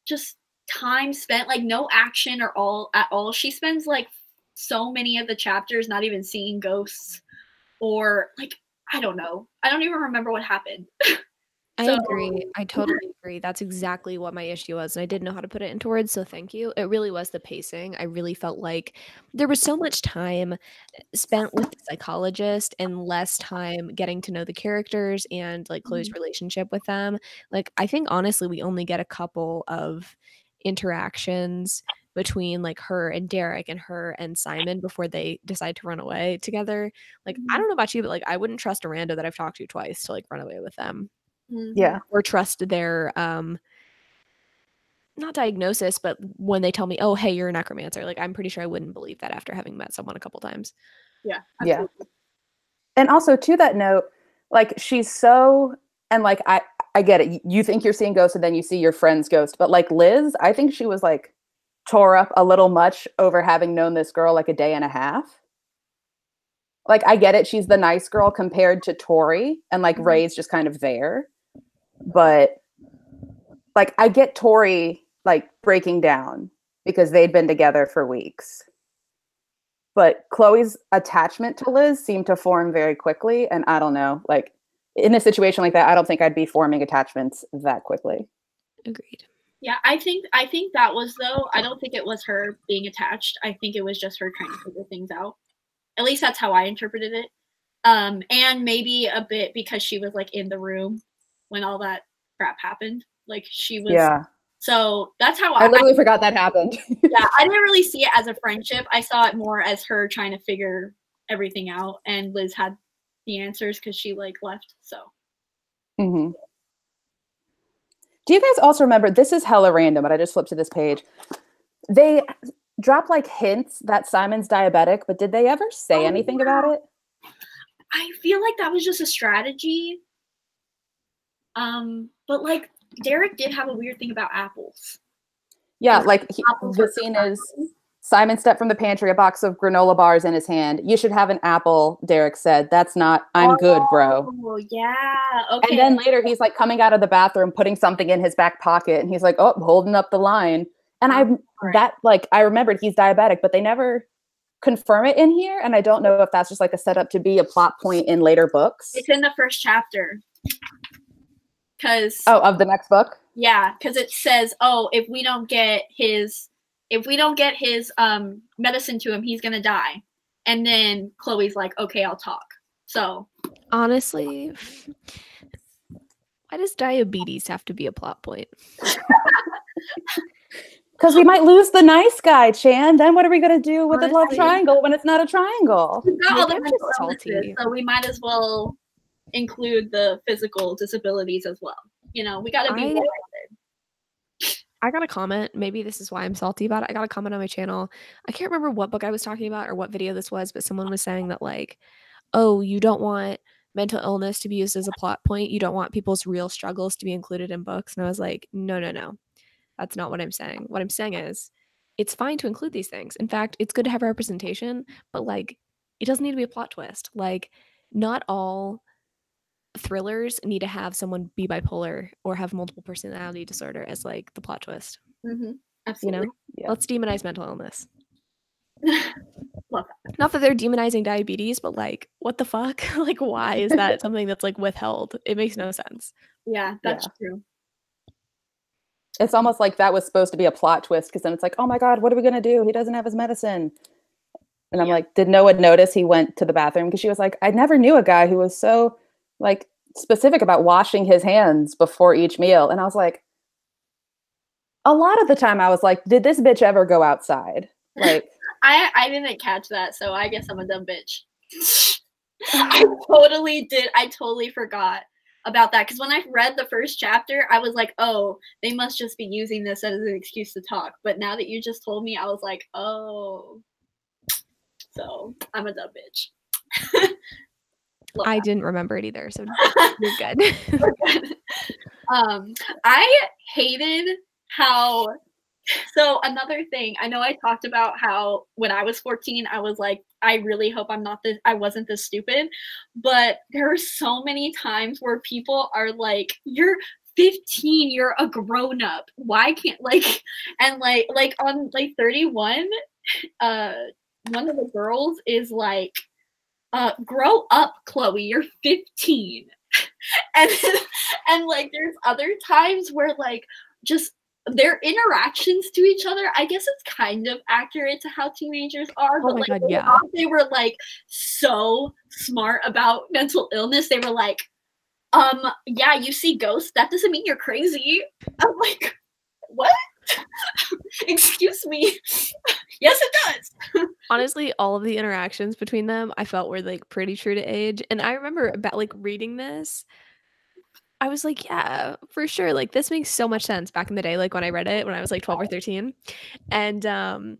[SPEAKER 3] just time spent, like no action or at all. She spends like so many of the chapters not even seeing ghosts, or like I don't know. I don't even remember what happened.
[SPEAKER 2] I agree. I totally agree. That's exactly what my issue was. And I didn't know how to put it into words. So thank you. It really was the pacing. I really felt like there was so much time spent with the psychologist and less time getting to know the characters and like Chloe's relationship with them. Like, I think honestly, we only get a couple of interactions between like her and Derek and her and Simon before they decide to run away together. Like, I don't know about you, but like I wouldn't trust a rando that I've talked to twice to like run away with them.
[SPEAKER 1] Yeah.
[SPEAKER 2] Or trust their not diagnosis, but when they tell me, oh, hey, you're a necromancer, like I'm pretty sure I wouldn't believe that after having met someone a couple times.
[SPEAKER 3] Yeah. Absolutely.
[SPEAKER 1] Yeah. And also to that note, like she's so, and like I get it. You think you're seeing ghosts and then you see your friend's ghost. But like Liz, I think she was like tore up a little much over having known this girl like a day and a half. Like I get it. She's the nice girl compared to Tori, and like Ray's just kind of there. But like I get Tori like breaking down because they'd been together for weeks. But Chloe's attachment to Liz seemed to form very quickly. And I don't know, like in a situation like that, I don't think I'd be forming attachments that quickly.
[SPEAKER 2] Agreed.
[SPEAKER 3] Yeah, I think that was though, I don't think it was her being attached. I think it was just her trying to figure things out. At least that's how I interpreted it. And maybe a bit because she was like in the room when all that crap happened. Like she was. Yeah. So that's how
[SPEAKER 1] I literally forgot that happened.
[SPEAKER 3] Yeah, I didn't really see it as a friendship. I saw it more as her trying to figure everything out, and Liz had the answers because she like left. So.
[SPEAKER 1] Mm-hmm. Do you guys also remember? This is hella random, but I just flipped to this page. They drop like hints that Simon's diabetic, but did they ever say anything about it?
[SPEAKER 3] I feel like that was just a strategy. But like Derek did have a weird thing about apples.
[SPEAKER 1] Yeah, like the scene is Simon stepped from the pantry, a box of granola bars in his hand. You should have an apple, Derek said. That's not, I'm good, bro.
[SPEAKER 3] Oh, yeah. Okay.
[SPEAKER 1] And then later he's like coming out of the bathroom, putting something in his back pocket. And he's like, oh, holding up the line. And I remembered he's diabetic, but they never confirm it in here. And I don't know if that's just like a setup to be a plot point in later books.
[SPEAKER 3] It's in the first chapter.
[SPEAKER 1] Of the next book?
[SPEAKER 3] Yeah, because it says, if we don't get his medicine to him, he's gonna die. And then Chloe's like, okay, I'll talk. So
[SPEAKER 2] honestly, why does diabetes have to be a plot point?
[SPEAKER 1] Because we might lose the nice guy, Chan. Then what are we gonna do with the love triangle when it's not a triangle?
[SPEAKER 3] We've got all the mental illnesses, so we might as well include the physical disabilities as well. You know, we got to be well-rounded.
[SPEAKER 2] I got a comment. Maybe this is why I'm salty about it. I got a comment on my channel. I can't remember what book I was talking about or what video this was, but someone was saying that like, oh, you don't want mental illness to be used as a plot point. You don't want people's real struggles to be included in books. And I was like, no. That's not what I'm saying. What I'm saying is it's fine to include these things. In fact, it's good to have representation, but like it doesn't need to be a plot twist. Like not all thrillers need to have someone be bipolar or have multiple personality disorder as like the plot twist.
[SPEAKER 3] Absolutely.
[SPEAKER 2] You know? Yeah. Let's demonize mental illness.
[SPEAKER 3] Love that.
[SPEAKER 2] Not that they're demonizing diabetes, but like what the fuck? Like why is that something that's like withheld? It makes no sense.
[SPEAKER 3] Yeah, that's true.
[SPEAKER 1] It's almost like that was supposed to be a plot twist, because then it's like, oh my God, what are we going to do? He doesn't have his medicine. And I'm like, did no one notice he went to the bathroom? Because she was like, I never knew a guy who was so like specific about washing his hands before each meal. And I was like, a lot of the time I was like, did this bitch ever go outside? Like,
[SPEAKER 3] I didn't catch that, so I guess I'm a dumb bitch. I totally did. I totally forgot about that, because when I read the first chapter, I was like, oh, they must just be using this as an excuse to talk. But now that you just told me, I was like, oh, so I'm a dumb bitch.
[SPEAKER 2] I didn't remember it either, so you're good.
[SPEAKER 3] We're good. I hated how, so another thing, I know I talked about how when I was 14, I was like, I really hope I wasn't this stupid, but there are so many times where people are like, you're 15, you're a grown-up. Why can't, like, and like on like 31, one of the girls is like, grow up, Chloe, you're 15. and like there's other times where like just their interactions to each other, I guess it's kind of accurate to how teenagers are, but like they were like so smart about mental illness. They were like, yeah, you see ghosts, that doesn't mean you're crazy. I'm like, what? Excuse me. Yes, it does.
[SPEAKER 2] Honestly, all of the interactions between them I felt were like pretty true to age. And I remember about like reading this, I was like, yeah, for sure. Like this makes so much sense back in the day, like when I read it when I was like 12 or 13. And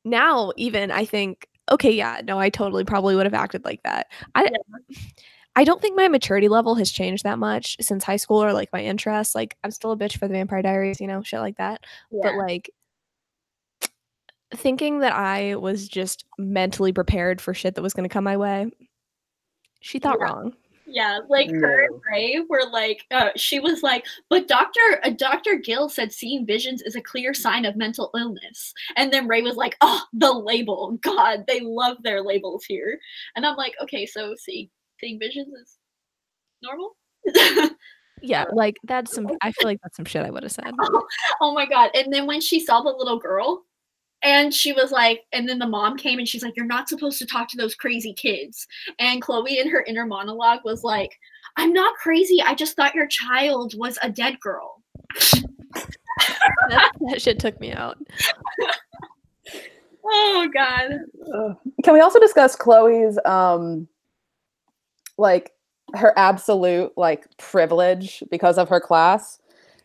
[SPEAKER 2] now even I think, okay, yeah, no, I totally probably would have acted like that. I don't think my maturity level has changed that much since high school, or like my interests. Like I'm still a bitch for the Vampire Diaries, you know, shit like that. Yeah. But like thinking that I was just mentally prepared for shit that was going to come my way, she thought wrong.
[SPEAKER 3] Yeah, like her and Ray were like, she was like, but Dr. Gill said seeing visions is a clear sign of mental illness. And then Ray was like, oh, the label. God, they love their labels here. And I'm like, okay, so seeing visions is normal?
[SPEAKER 2] Yeah, like that's some, I feel like that's some shit I would have said.
[SPEAKER 3] Oh my God. And then when she saw the little girl, and she was like, and then the mom came and she's like, you're not supposed to talk to those crazy kids. And Chloe in her inner monologue was like, I'm not crazy. I just thought your child was a dead girl.
[SPEAKER 2] that shit took me out.
[SPEAKER 3] Oh God.
[SPEAKER 1] Can we also discuss Chloe's, like her absolute like privilege because of her class?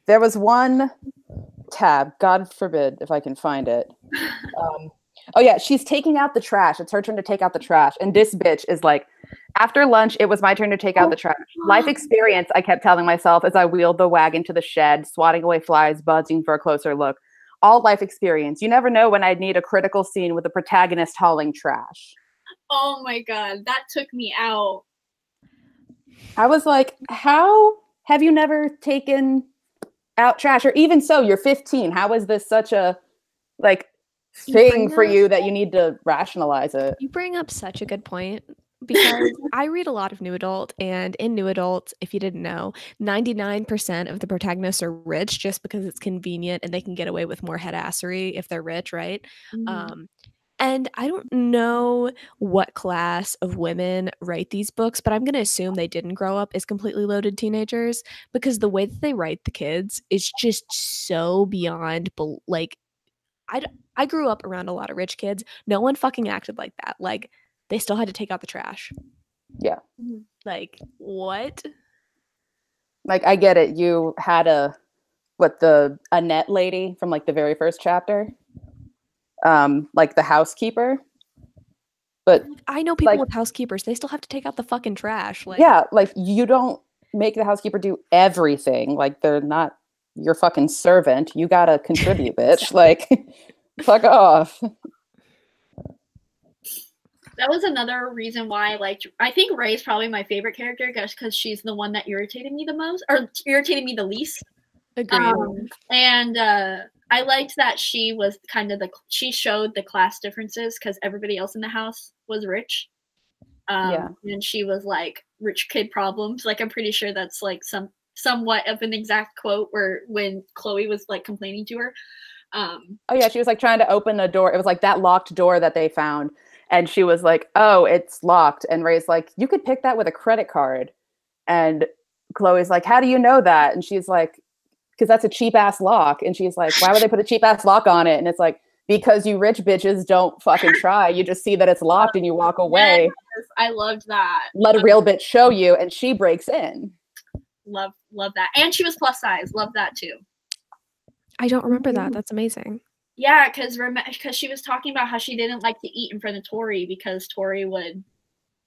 [SPEAKER 1] There was one tab, God forbid if I can find it. Oh yeah, she's taking out the trash. It's her turn to take out the trash. And this bitch is like, after lunch, it was my turn to take out the trash. Life experience, I kept telling myself as I wheeled the wagon to the shed, swatting away flies, buzzing for a closer look. All life experience. You never know when I'd need a critical scene with the protagonist hauling trash.
[SPEAKER 3] Oh my God, that took me out.
[SPEAKER 1] I was like, how have you never taken out trash? Or even so, you're 15. How is this such a like thing for you that you need to rationalize it?
[SPEAKER 2] You bring up such a good point, because I read a lot of new adult, and in new adult, if you didn't know, 99% of the protagonists are rich just because it's convenient and they can get away with more headassery if they're rich, right? Mm-hmm. And I don't know what class of women write these books, but I'm going to assume they didn't grow up as completely loaded teenagers, because the way that they write the kids is just so beyond, like, I grew up around a lot of rich kids. No one fucking acted like that. Like, they still had to take out the trash.
[SPEAKER 1] Yeah.
[SPEAKER 2] Like, what?
[SPEAKER 1] Like, I get it. You had the Annette lady from like the very first chapter. Like the housekeeper, but
[SPEAKER 2] I know people with housekeepers, they still have to take out the fucking trash. Like,
[SPEAKER 1] yeah, like you don't make the housekeeper do everything. Like they're not your fucking servant. You gotta contribute, bitch. Like, Fuck off.
[SPEAKER 3] That was another reason why, like, I think Ray's probably my favorite character because she's the one that irritated me the most, or irritated me the least.
[SPEAKER 2] Agreed.
[SPEAKER 3] And I liked that she was kind of she showed the class differences because everybody else in the house was rich. And she was like rich kid problems. Like, I'm pretty sure that's like somewhat of an exact quote where when Chloe was like complaining to her.
[SPEAKER 1] Oh yeah, she was like trying to open a door. It was like that locked door that they found. And she was like, oh, it's locked. And Ray's like, you could pick that with a credit card. And Chloe's like, how do you know that? And she's like, because that's a cheap ass lock. And she's like, why would they put a cheap ass lock on it? And it's like, because you rich bitches don't fucking try. You just see that it's locked and you walk away.
[SPEAKER 3] Yes, I loved that.
[SPEAKER 1] Let a real bitch show you. And she breaks in.
[SPEAKER 3] Love that. And she was plus size. Love that too.
[SPEAKER 2] I don't remember that. That's amazing.
[SPEAKER 3] Yeah, because she was talking about how she didn't like to eat in front of Tori because Tori would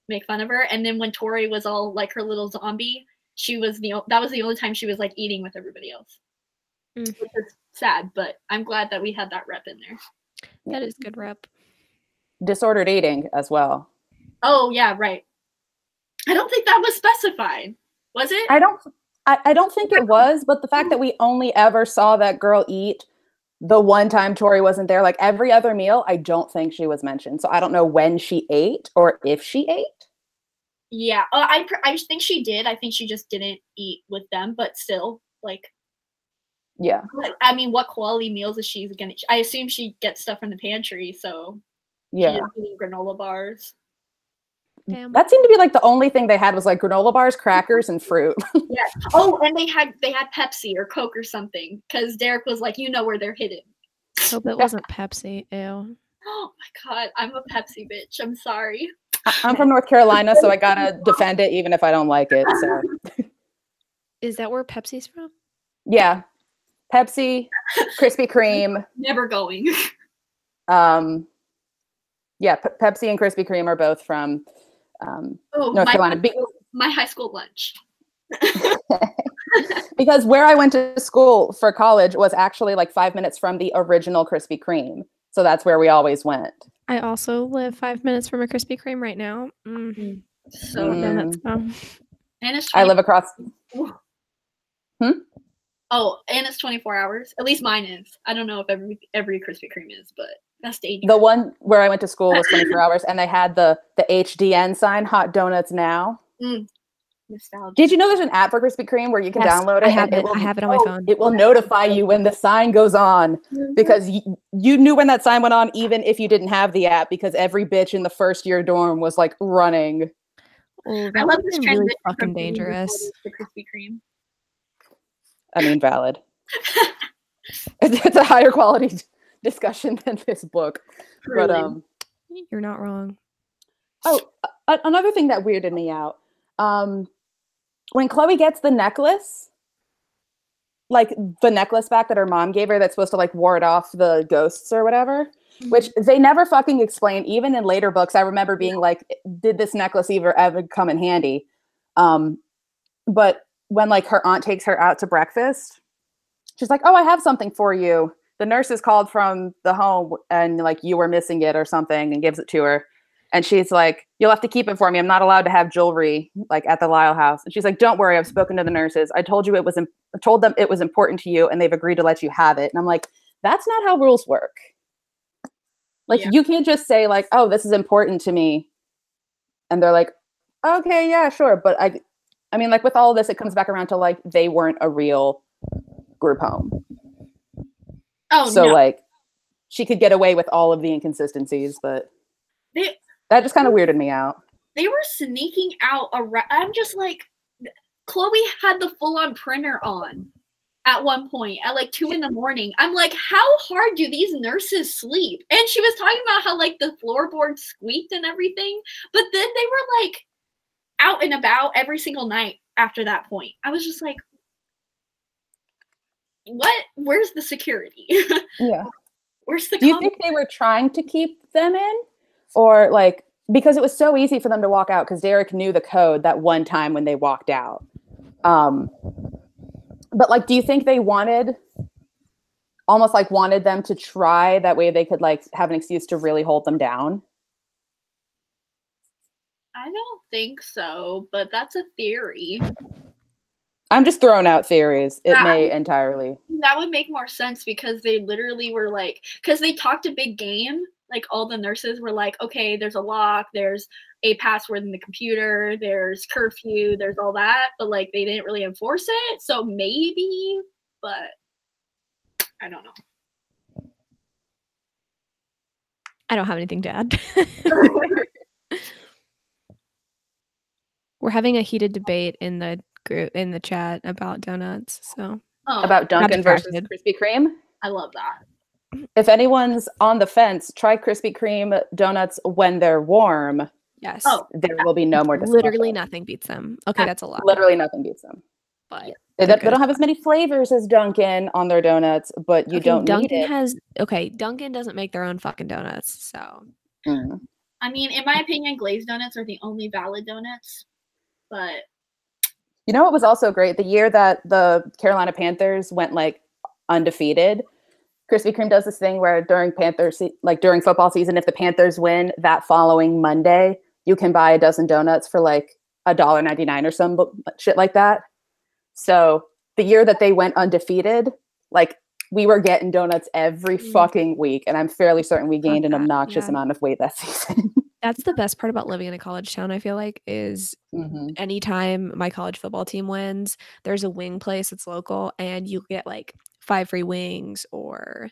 [SPEAKER 3] make fun of her. And then when Tori was all like her little zombie, that was the only time she was like eating with everybody else. Which is sad, but I'm glad that we had that rep in there.
[SPEAKER 2] That is good rep.
[SPEAKER 1] Disordered eating as well.
[SPEAKER 3] Oh yeah, right. I don't think that was specified. Was it?
[SPEAKER 1] I don't think it was, but the fact that we only ever saw that girl eat the one time Tori wasn't there, like every other meal, I don't think she was mentioned. So I don't know when she ate or if she ate.
[SPEAKER 3] Yeah, I think she did. I think she just didn't eat with them, but still, like,
[SPEAKER 1] yeah.
[SPEAKER 3] I mean, what quality meals is she gonna? I assume she gets stuff from the pantry, so
[SPEAKER 1] yeah,
[SPEAKER 3] she's eating granola bars.
[SPEAKER 2] Damn.
[SPEAKER 1] That seemed to be like the only thing they had was like granola bars, crackers, and fruit.
[SPEAKER 3] Yeah. Oh, and they had Pepsi or Coke or something because Derek was like, you know where they're hidden.
[SPEAKER 2] Hope it wasn't Pepsi. Ew.
[SPEAKER 3] Oh my god, I'm a Pepsi bitch. I'm sorry.
[SPEAKER 1] I'm from North Carolina, so I gotta defend it even if I don't like it. So.
[SPEAKER 2] Is that where Pepsi's from?
[SPEAKER 1] Yeah, Pepsi, Krispy Kreme.
[SPEAKER 3] Never going.
[SPEAKER 1] Yeah, Pepsi and Krispy Kreme are both from North Carolina.
[SPEAKER 3] My high school lunch.
[SPEAKER 1] Because where I went to school for college was actually like 5 minutes from the original Krispy Kreme. So that's where we always went.
[SPEAKER 2] I also live 5 minutes from a Krispy Kreme right now. So that's
[SPEAKER 3] and it's
[SPEAKER 1] I live across.
[SPEAKER 3] Oh, and it's 24 hours. At least mine is. I don't know if every Krispy Kreme is, but that's dangerous.
[SPEAKER 1] The one where I went to school was 24 hours, and they had the HDN sign, Hot Donuts Now.
[SPEAKER 3] Nostalgia.
[SPEAKER 1] Did you know there's an app for Krispy Kreme where you can download it?
[SPEAKER 2] I have it on my phone.
[SPEAKER 1] It will notify you when the sign goes on because you knew when that sign went on, even if you didn't have the app, because every bitch in the first year dorm was like running.
[SPEAKER 2] Oh, that would have been really fucking dangerous.
[SPEAKER 3] The Krispy Kreme.
[SPEAKER 1] I mean, valid. It's a higher quality discussion than this book.
[SPEAKER 3] Really?
[SPEAKER 1] But
[SPEAKER 2] you're not wrong.
[SPEAKER 1] Oh, another thing that weirded me out. When Chloe gets the necklace, like the necklace back that her mom gave her that's supposed to like ward off the ghosts or whatever, which they never fucking explain. Even in later books, I remember being like, did this necklace ever come in handy? But when like her aunt takes her out to breakfast, she's like, oh, I have something for you. The nurses called from the home and like you were missing it or something, and gives it to her. And she's like, you'll have to keep it for me. I'm not allowed to have jewelry like at the Lyle house. And she's like, don't worry. I've spoken to the nurses. I told them it was important to you and they've agreed to let you have it. And I'm like, that's not how rules work. Like, you can't just say like, oh, this is important to me. And they're like, okay, yeah, sure. But I mean, like with all of this, it comes back around to like, they weren't a real group home.
[SPEAKER 3] Oh,
[SPEAKER 1] so like she could get away with all of the inconsistencies, but that just kind of weirded me out.
[SPEAKER 3] They were sneaking out around. I'm just like, Chloe had the full-on printer on at one point at like 2 a.m. I'm like, how hard do these nurses sleep? And she was talking about how like the floorboard squeaked and everything, but then they were like out and about every single night after that point. I was just like, what? Where's the security?
[SPEAKER 1] Yeah.
[SPEAKER 3] Where's the?
[SPEAKER 1] Do you think they were trying to keep them in? Or like, because it was so easy for them to walk out because Derek knew the code that one time when they walked out. But like, do you think they wanted almost like wanted them to try, that way they could like have an excuse to really hold them down?
[SPEAKER 3] I don't think so, but that's a theory.
[SPEAKER 1] I'm just throwing out theories. It may entirely.
[SPEAKER 3] That would make more sense because they literally were like, because they talked a big game. Like all the nurses were like, okay, there's a lock, there's a password in the computer, there's curfew, there's all that, but like they didn't really enforce it. So maybe, but I don't know.
[SPEAKER 2] I don't have anything to add. We're having a heated debate in the group, in the chat, about donuts. So
[SPEAKER 1] about Dunkin' versus Krispy Kreme.
[SPEAKER 3] I love that.
[SPEAKER 1] If anyone's on the fence, try Krispy Kreme donuts when they're warm.
[SPEAKER 2] Yes.
[SPEAKER 1] There will be no more discussion.
[SPEAKER 2] Literally nothing beats them. Okay, that's a lot.
[SPEAKER 1] Literally nothing beats them.
[SPEAKER 2] But
[SPEAKER 1] they don't have as many flavors as Dunkin' on their donuts, but you don't
[SPEAKER 2] Dunkin'
[SPEAKER 1] need
[SPEAKER 2] it. Dunkin' doesn't make their own fucking donuts, so.
[SPEAKER 3] I mean, in my opinion, glazed donuts are the only valid donuts. But
[SPEAKER 1] you know what was also great? The year that the Carolina Panthers went like undefeated, Krispy Kreme does this thing where during during football season, if the Panthers win, that following Monday, you can buy a dozen donuts for like $1.99 or some shit like that. So the year that they went undefeated, like we were getting donuts every fucking week, and I'm fairly certain we gained an obnoxious amount of weight that season.
[SPEAKER 2] That's the best part about living in a college town, I feel like, is anytime my college football team wins, there's a wing place that's local and you get like 5 free wings or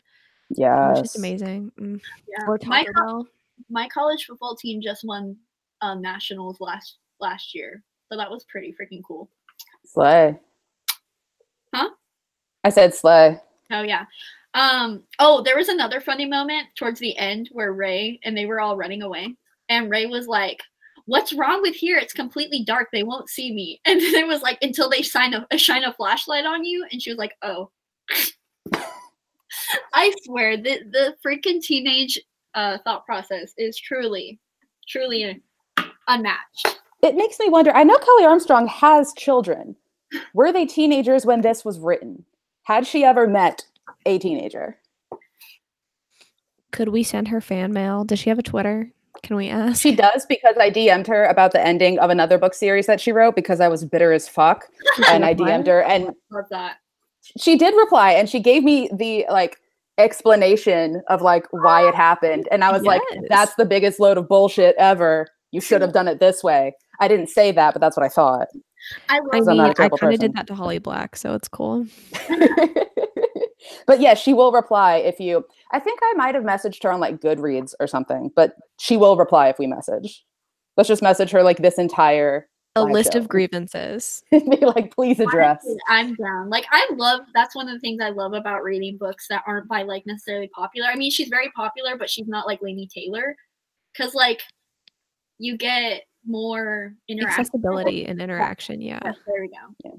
[SPEAKER 2] it's just amazing.
[SPEAKER 3] Yeah.
[SPEAKER 2] Or Taco Bell.
[SPEAKER 3] My college football team just won nationals last year. So that was pretty freaking cool.
[SPEAKER 1] Slay.
[SPEAKER 3] Huh?
[SPEAKER 1] I said slay.
[SPEAKER 3] Oh yeah. There was another funny moment towards the end where Ray and they were all running away. And Ray was like, "What's wrong with here? It's completely dark. They won't see me." And then it was like, "Until they shine a flashlight on you." And she was like, "Oh." I swear, the freaking teenage thought process is truly unmatched.
[SPEAKER 1] It makes me wonder. I know Kelly Armstrong has children. Were they teenagers when this was written? Had she ever met a teenager?
[SPEAKER 2] Could we send her fan mail? Does she have a Twitter? Can we ask?
[SPEAKER 1] She does, because I DM'd her about the ending of another book series that she wrote because I was bitter as fuck. And I DM'd her, and
[SPEAKER 3] love that.
[SPEAKER 1] She did reply, and she gave me the like explanation of like why it happened. And I was like, that's the biggest load of bullshit ever. You should have done it this way. I didn't say that, but that's what I thought.
[SPEAKER 2] I kind of did that to Holly Black, so it's cool.
[SPEAKER 1] But yeah, she will reply if you. I think I might have messaged her on like Goodreads or something, but she will reply if we message. Let's just message her like this entire
[SPEAKER 2] list of grievances.
[SPEAKER 1] Be like, please address.
[SPEAKER 3] I'm down. Like that's one of the things I love about reading books that aren't by like necessarily popular. I mean, she's very popular, but she's not like Laini Taylor, because like you get more
[SPEAKER 2] accessibility and interaction. Yeah.
[SPEAKER 3] There we go. Yeah.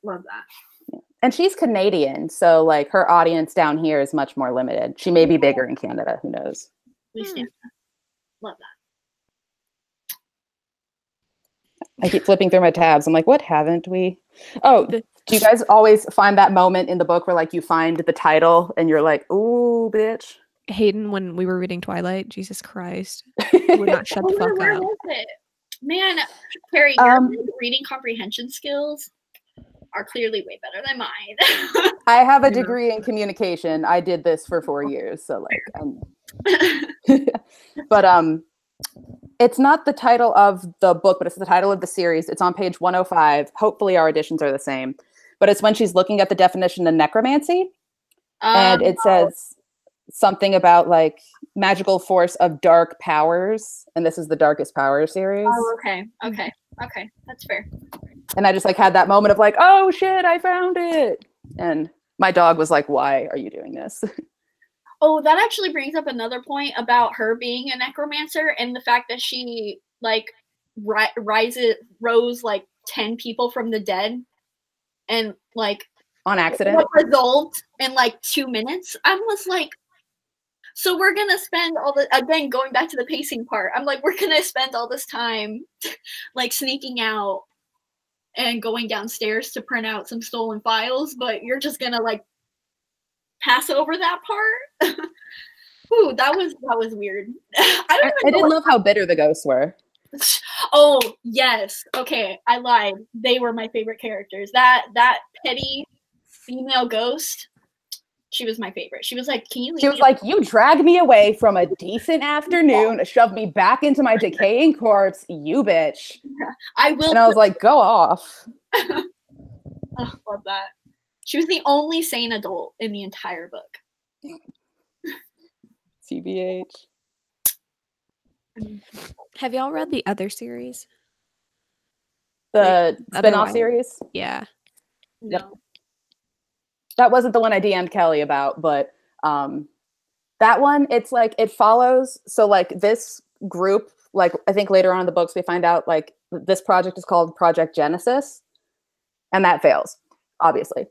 [SPEAKER 3] Love that.
[SPEAKER 1] Yeah. And she's Canadian, so like her audience down here is much more limited. She may be bigger in Canada. Who knows?
[SPEAKER 3] Love that.
[SPEAKER 1] I keep flipping through my tabs. I'm like, what haven't we? Oh, do you guys always find that moment in the book where like you find the title and you're like, ooh, bitch?
[SPEAKER 2] Hayden, when we were reading Twilight, Jesus Christ, would not shut the fuck up.
[SPEAKER 3] Man, Kerri, your reading comprehension skills are clearly way better than mine.
[SPEAKER 1] I have a degree in communication. I did this for 4 years, so like, but it's not the title of the book, but it's the title of the series. It's on page 105. Hopefully our editions are the same, but it's when she's looking at the definition of necromancy, and it says something about like magical force of dark powers, and this is the Darkest Power series.
[SPEAKER 3] Oh, okay, that's fair.
[SPEAKER 1] And I just like had that moment of like, oh shit, I found it. And my dog was like, why are you doing this?
[SPEAKER 3] Oh, that actually brings up another point about her being a necromancer and the fact that she like rose like 10 people from the dead and like
[SPEAKER 1] on accident
[SPEAKER 3] resolved in like 2 minutes. I was like, so we're gonna spend again going back to the pacing part. I'm like, we're gonna spend all this time like sneaking out and going downstairs to print out some stolen files, but you're just gonna like pass over that part. Ooh, that was weird.
[SPEAKER 1] I didn't love how bitter the ghosts were.
[SPEAKER 3] Oh yes. Okay, I lied. They were my favorite characters. That petty female ghost. She was my favorite. She was like, "Can you?"
[SPEAKER 1] She was like, "You dragged me away from a decent afternoon, shoved me back into my decaying corpse, you bitch."
[SPEAKER 3] I will.
[SPEAKER 1] And I was like, "Go off."
[SPEAKER 3] Oh, love that. She was the only sane adult in the entire book.
[SPEAKER 1] TBH.
[SPEAKER 2] Have y'all read the other series?
[SPEAKER 1] The spin-off series?
[SPEAKER 2] Yeah.
[SPEAKER 3] No.
[SPEAKER 1] Yep. That wasn't the one I DM'd Kelly about, but that one, it's like, it follows, so like this group, like I think later on in the books we find out like this project is called Project Genesis, and that fails, obviously.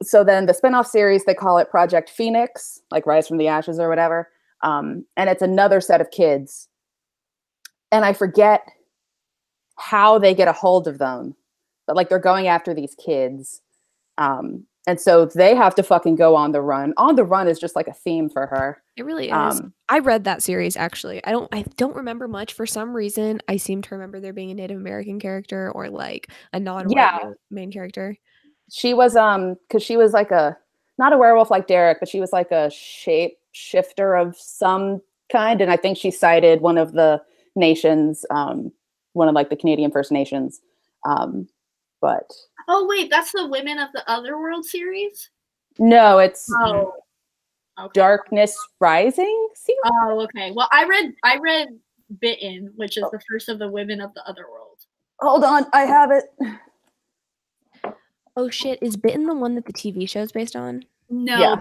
[SPEAKER 1] So then the spin-off series, they call it Project Phoenix, like Rise from the Ashes or whatever. And it's another set of kids. And I forget how they get a hold of them, but like they're going after these kids. And so they have to fucking go on the run. On the run is just like a theme for her.
[SPEAKER 2] It really is. I read that series actually. I don't remember much. For some reason, I seem to remember there being a Native American character or like a non-white main character.
[SPEAKER 1] She was because she was like not a werewolf like Derek, but she was like a shape shifter of some kind. And I think she cited one of the nations, one of like the Canadian First Nations. But
[SPEAKER 3] oh wait, that's the Women of the Otherworld series?
[SPEAKER 1] No, it's
[SPEAKER 3] okay.
[SPEAKER 1] Darkness Rising series?
[SPEAKER 3] Oh, okay. Well, I read Bitten, which is the first of the Women of the Otherworld.
[SPEAKER 1] Hold on, I have it.
[SPEAKER 2] Oh shit, is Bitten the one that the TV show is based on?
[SPEAKER 3] No,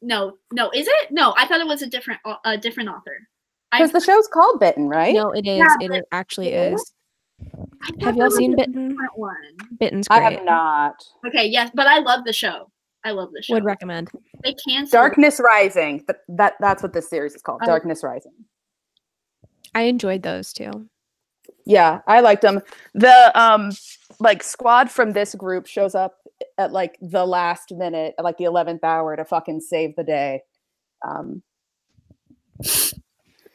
[SPEAKER 3] no. Is it? No, I thought it was a different author.
[SPEAKER 1] Because the show's called Bitten, right?
[SPEAKER 2] No, it is. Yeah, it actually is. Have y'all seen Bitten? Bitten's great.
[SPEAKER 1] I have not.
[SPEAKER 3] Okay, yes, but I love the show.
[SPEAKER 2] Would recommend.
[SPEAKER 3] They canceled
[SPEAKER 1] Darkness Rising. That's what this series is called. Darkness Rising.
[SPEAKER 2] I enjoyed those too.
[SPEAKER 1] Yeah, I liked them. The like squad from this group shows up at like the last minute, at like the 11th hour to fucking save the day.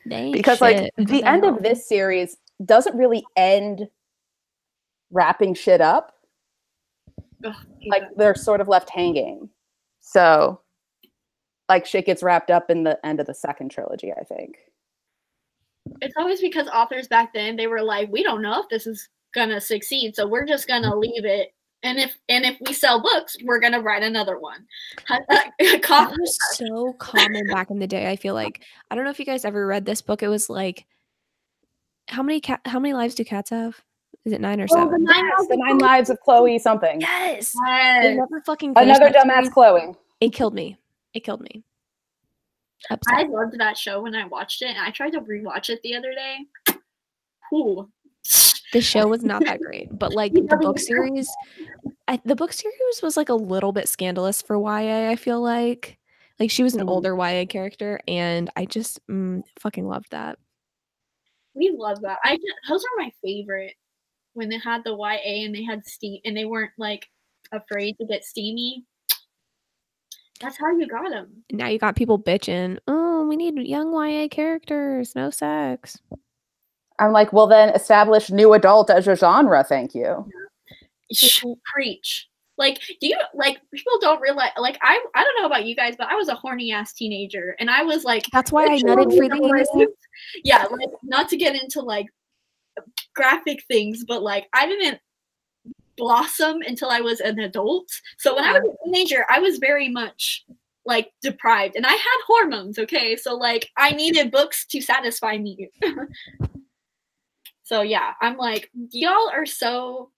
[SPEAKER 1] Because like the end of this series doesn't really end wrapping shit up. Like they're sort of left hanging. So like shit gets wrapped up in the end of the second trilogy, I think.
[SPEAKER 3] It's always because authors back then, they were like, we don't know if this is gonna succeed, so we're just gonna leave it. And if we sell books, we're gonna write another one.
[SPEAKER 2] That was so common back in the day. I feel like, I don't know if you guys ever read this book. It was like, how many lives do cats have? Is it 9 or 7?
[SPEAKER 1] The 9 lives of Chloe something.
[SPEAKER 2] Yes. They never fucking
[SPEAKER 1] another dumbass Chloe.
[SPEAKER 2] It killed me. Upset.
[SPEAKER 3] I loved that show when I watched it, and I tried to rewatch it the other day. Ooh.
[SPEAKER 2] The show was not that great, but like the book series was like a little bit scandalous for YA. I feel like she was an older YA character, and I just fucking loved that.
[SPEAKER 3] We love that. Those are my favorite. When they had the YA and they had steam, and they weren't like afraid to get steamy. That's how you got them.
[SPEAKER 2] Now you got people bitching. Oh, we need young YA characters, no sex. I'm
[SPEAKER 1] like, well, then establish new adult as a genre. Thank you.
[SPEAKER 3] Preach. Like, do you like people don't realize? Like, I don't know about you guys, but I was a horny ass teenager, and I was like,
[SPEAKER 2] that's why I nutted for these.
[SPEAKER 3] Yeah, like not to get into like graphic things, but like I didn't blossom until I was an adult. So when I was a teenager, I was very much like deprived, and I had hormones. Okay, so like I needed books to satisfy me. So yeah, I'm like, y'all are so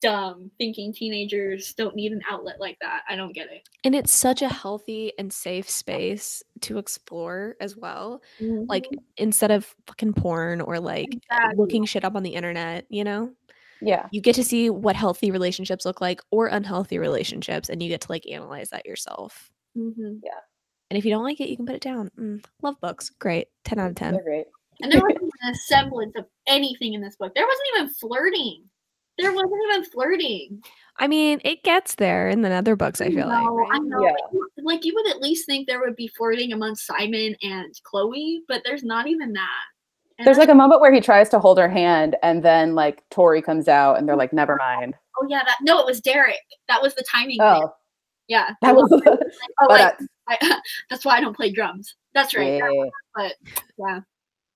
[SPEAKER 3] dumb thinking teenagers don't need an outlet like that. I don't get it.
[SPEAKER 2] And it's such a healthy and safe space to explore as well. Mm-hmm. Like instead of fucking porn or like looking shit up on the internet, you know?
[SPEAKER 1] Yeah.
[SPEAKER 2] You get to see what healthy relationships look like or unhealthy relationships, and you get to like analyze that yourself.
[SPEAKER 3] Mm-hmm.
[SPEAKER 1] Yeah.
[SPEAKER 2] And if you don't like it, you can put it down. Love books. Great. 10 out of 10.
[SPEAKER 1] They're great.
[SPEAKER 3] And there wasn't a semblance of anything in this book. There wasn't even flirting. There wasn't even flirting.
[SPEAKER 2] I mean, it gets there in the other books, I feel like. Right?
[SPEAKER 3] I know.
[SPEAKER 1] Yeah.
[SPEAKER 3] Like, you would at least think there would be flirting amongst Simon and Chloe, but there's not even that. And
[SPEAKER 1] there's like a moment where he tries to hold her hand, and then like Tori comes out, and they're like, "Never mind."
[SPEAKER 3] Oh yeah, no, it was Derek. That was the timing.
[SPEAKER 1] Oh,
[SPEAKER 3] thing. Yeah,
[SPEAKER 1] that was.
[SPEAKER 3] That's why I don't play drums. That's right.
[SPEAKER 1] Yeah.
[SPEAKER 3] But yeah,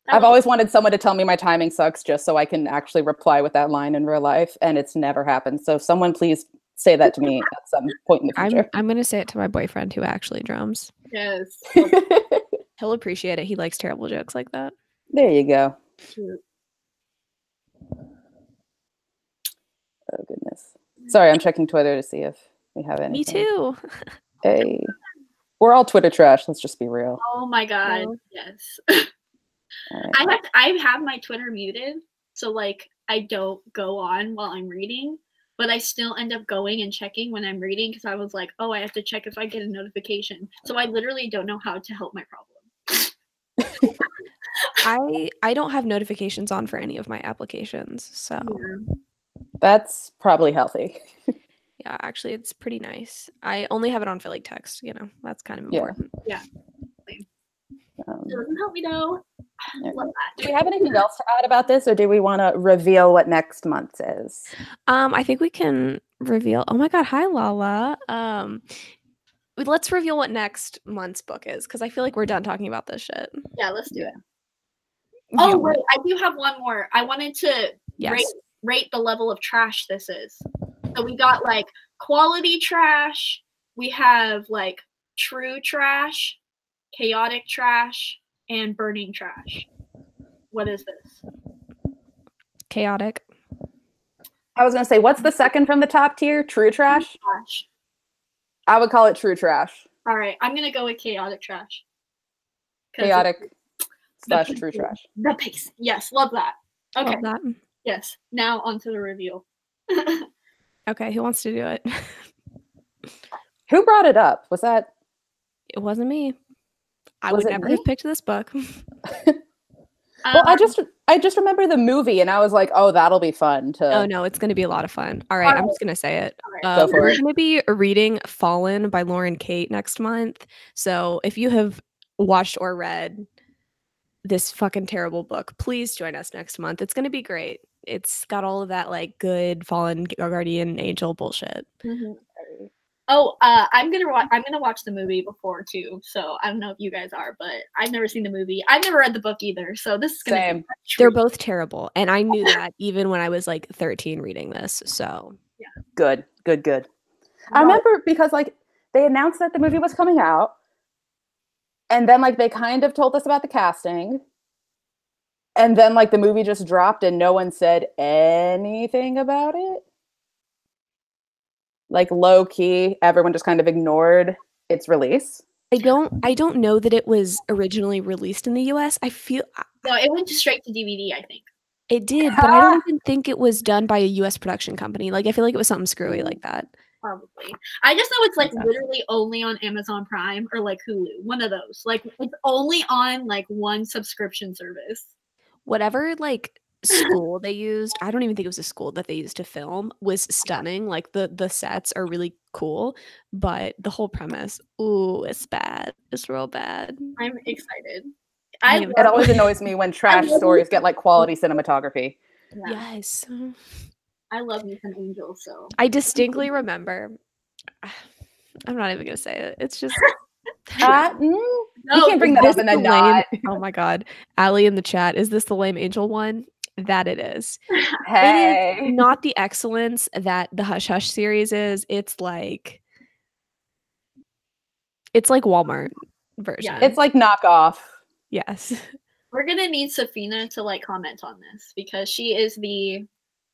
[SPEAKER 1] I've always wanted someone to tell me my timing sucks, just so I can actually reply with that line in real life, and it's never happened. So someone please say that to me at some point in the future.
[SPEAKER 2] I'm gonna say it to my boyfriend who actually drums.
[SPEAKER 3] Yes.
[SPEAKER 2] He'll appreciate it. He likes terrible jokes like that.
[SPEAKER 1] There you go.
[SPEAKER 3] Cute.
[SPEAKER 1] Oh goodness. Sorry, I'm checking Twitter to see if we have anything.
[SPEAKER 2] Me too.
[SPEAKER 1] Hey, we're all Twitter trash. Let's just be real.
[SPEAKER 3] Oh my god.
[SPEAKER 2] No.
[SPEAKER 3] Yes.
[SPEAKER 1] Right.
[SPEAKER 3] I have my Twitter muted, so like I don't go on while I'm reading, but I still end up going and checking when I'm reading because I was like, oh, I have to check if I get a notification. So I literally don't know how to help my problem.
[SPEAKER 2] I don't have notifications on for any of my applications, so
[SPEAKER 1] That's probably healthy.
[SPEAKER 2] yeah, actually, it's pretty nice. I only have it on for like text. You know, that's kind of important.
[SPEAKER 3] Yeah. It doesn't help me though. Love that.
[SPEAKER 1] Do we have anything else to add about this, or do we want to reveal what next month is?
[SPEAKER 2] I think we can reveal. Oh my god, hi Lala. Let's reveal what next month's book is because I feel like we're done talking about this shit.
[SPEAKER 3] Yeah, let's do it.
[SPEAKER 2] Yeah,
[SPEAKER 3] Oh wait, I do have one more. I wanted to
[SPEAKER 2] yes.
[SPEAKER 3] rate the level of trash this is. So we got like quality trash. We have like true trash, chaotic trash, and burning trash. What is this?
[SPEAKER 2] Chaotic.
[SPEAKER 1] I was going to say, what's the second from the top tier? True trash?
[SPEAKER 3] Trash.
[SPEAKER 1] I would call it true trash.
[SPEAKER 3] All right, I'm going to go with chaotic trash.
[SPEAKER 1] Chaotic / true trash.
[SPEAKER 3] The pace. Yes, love that. Okay.
[SPEAKER 2] Love that.
[SPEAKER 3] Yes, now onto the reveal.
[SPEAKER 2] Okay, who wants to do it?
[SPEAKER 1] Who brought it up? Was that?
[SPEAKER 2] It wasn't me. I
[SPEAKER 1] Was
[SPEAKER 2] would
[SPEAKER 1] it
[SPEAKER 2] never
[SPEAKER 1] me?
[SPEAKER 2] have picked this book.
[SPEAKER 1] Well, I just remember the movie, and I was like, oh, that'll be fun to.
[SPEAKER 2] Oh no, it's going to be a lot of fun. All right, I'm just going to say it.
[SPEAKER 1] Go for
[SPEAKER 2] We're
[SPEAKER 1] it.
[SPEAKER 2] going to be reading Fallen by Lauren Kate next month. So if you have watched or read this fucking terrible book, please join us next month. It's going to be great. It's got all of that like good fallen guardian angel bullshit.
[SPEAKER 3] Mm-hmm. Oh, I'm gonna watch the movie before too. So I don't know if you guys are, but I've never seen the movie. I've never read the book either. So this is gonna be
[SPEAKER 2] They're both terrible, and I knew that even when I was like 13 reading this. So
[SPEAKER 1] yeah, good. I remember because like they announced that the movie was coming out, and then like they kind of told us about the casting, and then like the movie just dropped, and no one said anything about it. Like low key, everyone just kind of ignored its release.
[SPEAKER 2] I don't know that it was originally released in the US. I feel
[SPEAKER 3] no, it went straight to DVD, I think.
[SPEAKER 2] It did, but I don't even think it was done by a US production company. Like I feel like it was something screwy like that.
[SPEAKER 3] Probably. I just know it's like literally only on Amazon Prime or like Hulu. One of those. Like it's only on like one subscription service.
[SPEAKER 2] Whatever like school they used, I don't even think it was a school that they used to film, was stunning. Like the sets are really cool, but the whole premise, ooh, it's bad. It's real bad.
[SPEAKER 3] I'm excited.
[SPEAKER 1] It always annoys me when trash stories get like quality cinematography.
[SPEAKER 3] Yeah.
[SPEAKER 2] Yes.
[SPEAKER 3] I love you some Angel, so
[SPEAKER 2] I distinctly remember. I'm not even gonna say it. It's just
[SPEAKER 1] you can't bring that up and then not.
[SPEAKER 2] Oh my god. Allie in the chat, is this the lame angel one? That it is.
[SPEAKER 1] Hey.
[SPEAKER 2] It is not the excellence that the Hush Hush series is. It's like Walmart version.
[SPEAKER 3] Yeah.
[SPEAKER 1] It's like knockoff.
[SPEAKER 2] Yes.
[SPEAKER 3] We're gonna need Safina to like comment on this because she is the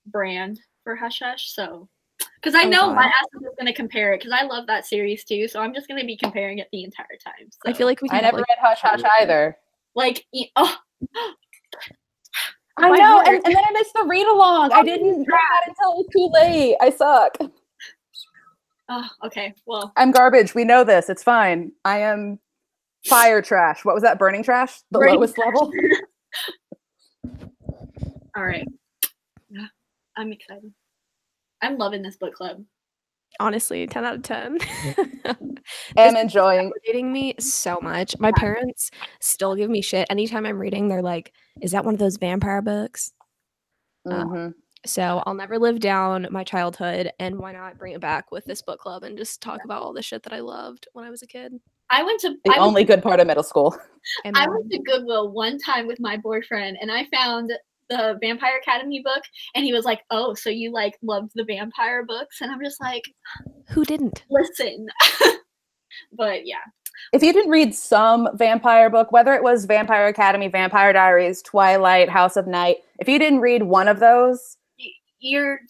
[SPEAKER 3] brand for Hush Hush. So because I know my ass is gonna compare it because I love that series too. So I'm just gonna be comparing it the entire time. So.
[SPEAKER 2] I feel like we can
[SPEAKER 1] I never read Hush Hush either.
[SPEAKER 3] Like
[SPEAKER 1] I know, and then I missed the read along. I didn't read that until it was too late. I suck.
[SPEAKER 3] Oh, okay. Well,
[SPEAKER 1] I'm garbage. We know this. It's fine. I am fire trash. What was that? Burning trash? The lowest level?
[SPEAKER 3] All right. Yeah, I'm excited. I'm loving this book club.
[SPEAKER 2] Honestly, 10 out of 10.
[SPEAKER 1] I'm enjoying
[SPEAKER 2] validating me so much. My parents still give me shit anytime I'm reading. They're like, "Is that one of those vampire books?" So I'll never live down my childhood, and why not bring it back with this book club and just talk about all the shit that I loved when I was a kid.
[SPEAKER 1] The only good part of middle school.
[SPEAKER 3] I went to Goodwill one time with my boyfriend, and I found the Vampire Academy book, and he was like, "Oh, so you like loved the vampire books?" And I'm just like,
[SPEAKER 2] who didn't?
[SPEAKER 3] Listen. But yeah.
[SPEAKER 1] If you didn't read some vampire book, whether it was Vampire Academy, Vampire Diaries, Twilight, House of Night, if you didn't read one of those,
[SPEAKER 3] you're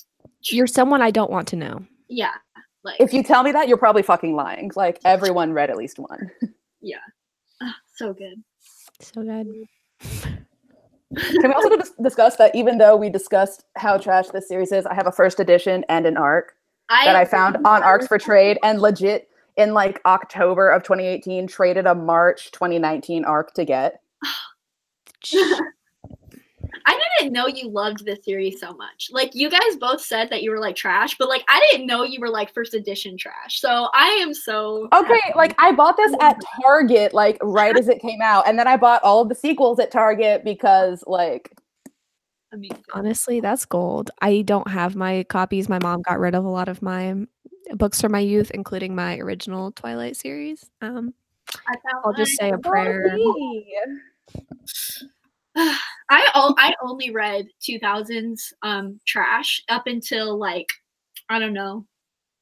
[SPEAKER 2] someone I don't want to know.
[SPEAKER 3] Yeah. Like,
[SPEAKER 1] if you tell me that, you're probably fucking lying. Like, everyone read at least one.
[SPEAKER 3] Yeah. So good.
[SPEAKER 2] So good.
[SPEAKER 1] Can we also discuss that even though we discussed how trash this series is, I have a first edition and an ARC that I found on ARCs for trade, and legit in like October of 2018 traded a March 2019 ARC to get.
[SPEAKER 3] I didn't know you loved this series so much. Like, you guys both said that you were like trash, but like I didn't know you were like first edition trash. So I am so
[SPEAKER 1] okay. Like, I bought this at Target like right as it came out, and then I bought all of the sequels at Target because like,
[SPEAKER 3] I mean,
[SPEAKER 2] honestly, that's gold. I don't have my copies. My mom got rid of a lot of my books from my youth, including my original Twilight series. I'll just say a prayer.
[SPEAKER 3] I only read 2000s trash up until like, I don't know.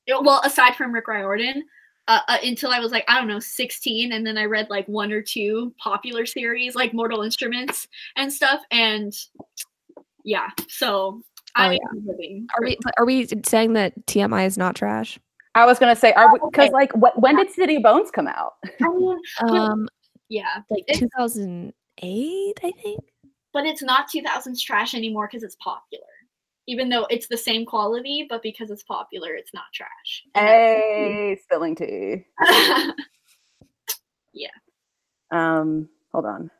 [SPEAKER 3] Well, aside from Rick Riordan, until I was like, I don't know, 16, and then I read like one or two popular series like Mortal Instruments and stuff, and yeah. So I'm living.
[SPEAKER 2] Are we saying that TMI is not trash?
[SPEAKER 1] I was gonna say, because like when did City of Bones come out?
[SPEAKER 3] I mean, yeah,
[SPEAKER 2] like 2008, I think.
[SPEAKER 3] But it's not 2000s trash anymore because it's popular. Even though it's the same quality, but because it's popular, it's not trash.
[SPEAKER 1] Hey, spilling tea.
[SPEAKER 3] Yeah.
[SPEAKER 1] Hold on.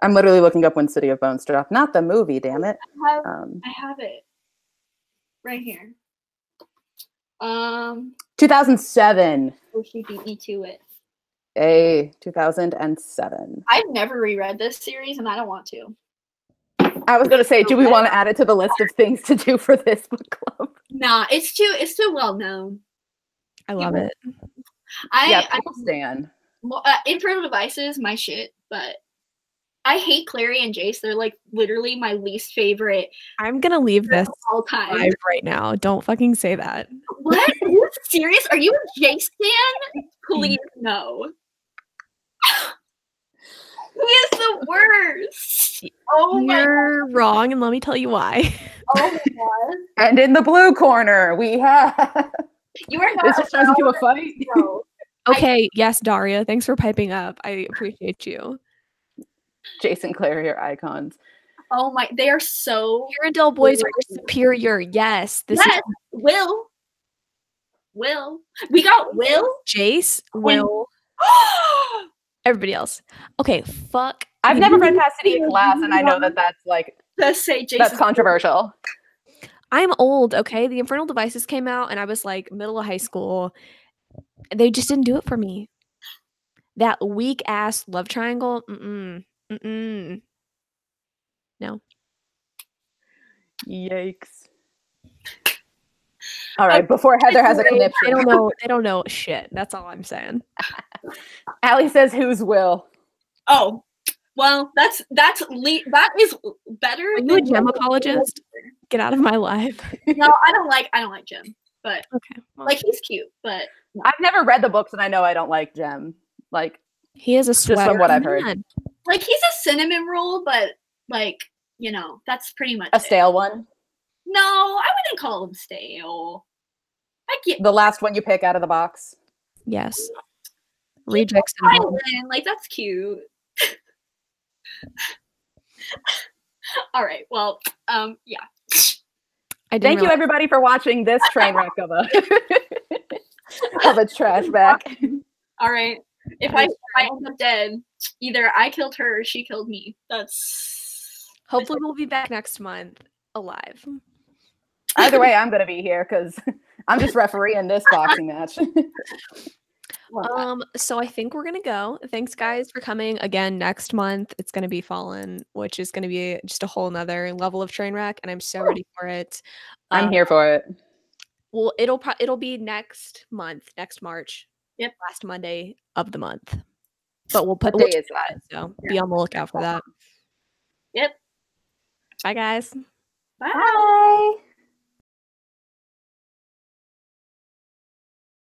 [SPEAKER 1] I'm literally looking up when City of Bones dropped. Not the movie, damn it.
[SPEAKER 3] I have it right here.
[SPEAKER 1] 2007.
[SPEAKER 3] Oh, she beat me to it.
[SPEAKER 1] Hey, 2007.
[SPEAKER 3] I've never reread this series, and I don't want to.
[SPEAKER 1] I was gonna say, do we want to add it to the list of things to do for this book club?
[SPEAKER 3] Nah, it's too well known.
[SPEAKER 2] I love it.
[SPEAKER 1] People stand.
[SPEAKER 3] Infernal Devices, my shit, but I hate Clary and Jace. They're like literally my least favorite.
[SPEAKER 2] I'm gonna leave this
[SPEAKER 3] all time
[SPEAKER 2] live right now. Don't fucking say that.
[SPEAKER 3] What? Are you serious? Are you a Jace fan? Please no. He is the worst. Oh my
[SPEAKER 2] You're wrong, and let me tell you why.
[SPEAKER 3] Oh my god.
[SPEAKER 1] And in the blue corner, we have.
[SPEAKER 3] You are not.
[SPEAKER 1] This just turns into a fight.
[SPEAKER 2] Okay, yes, Daria. Thanks for piping up. I appreciate you.
[SPEAKER 1] Jason, Clary are icons.
[SPEAKER 3] Oh my, they are so.
[SPEAKER 2] Arendelle boys are superior. Yes.
[SPEAKER 3] Is Will. We got Will.
[SPEAKER 2] Jace. Will. Everybody else. Okay, fuck.
[SPEAKER 1] I've never read past City of Glass, and I know that that's like
[SPEAKER 3] let's say Jason.
[SPEAKER 1] That's controversial.
[SPEAKER 2] I'm old, okay? The Infernal Devices came out, and I was like middle of high school. They just didn't do it for me. That weak ass love triangle. No.
[SPEAKER 1] Yikes. All right, before Heather has a conniption.
[SPEAKER 2] They don't know shit. That's all I'm saying.
[SPEAKER 1] Allie says, "Who's Will?"
[SPEAKER 3] Oh, well, that is better.
[SPEAKER 2] Are you a Gem apologist? Get out of my life.
[SPEAKER 3] No, I don't like Gem, but
[SPEAKER 2] okay, well.
[SPEAKER 3] Like he's cute, but
[SPEAKER 1] no. I've never read the books, and I know I don't like Gem. Like
[SPEAKER 2] he is a sweater.
[SPEAKER 1] Just from what I've heard.
[SPEAKER 3] Like he's a cinnamon roll, but like that's pretty much
[SPEAKER 1] a stale one.
[SPEAKER 3] No, I wouldn't call him stale.
[SPEAKER 1] The last one you pick out of the box.
[SPEAKER 2] Yes. Rejects.
[SPEAKER 3] Like that's cute. All right. Well, yeah.
[SPEAKER 1] Thank you everybody for watching this train wreck of a trash back.
[SPEAKER 3] All right. If I end up dead, either I killed her or she killed me. That's
[SPEAKER 2] hopefully we'll be back next month alive.
[SPEAKER 1] Either way, I'm gonna be here because I'm just refereeing this boxing match.
[SPEAKER 2] So I think we're gonna go. Thanks guys for coming again. Next month it's gonna be Fallen, which is gonna be just a whole nother level of train wreck, and I'm so ready for it.
[SPEAKER 1] I'm here for it.
[SPEAKER 2] Well, it'll be next month, next March.
[SPEAKER 3] Yep.
[SPEAKER 2] Last Monday of the month. But we'll
[SPEAKER 1] What day is that?
[SPEAKER 2] So be on the lookout for that.
[SPEAKER 3] Yep.
[SPEAKER 2] Bye guys.
[SPEAKER 3] Bye.
[SPEAKER 1] Bye.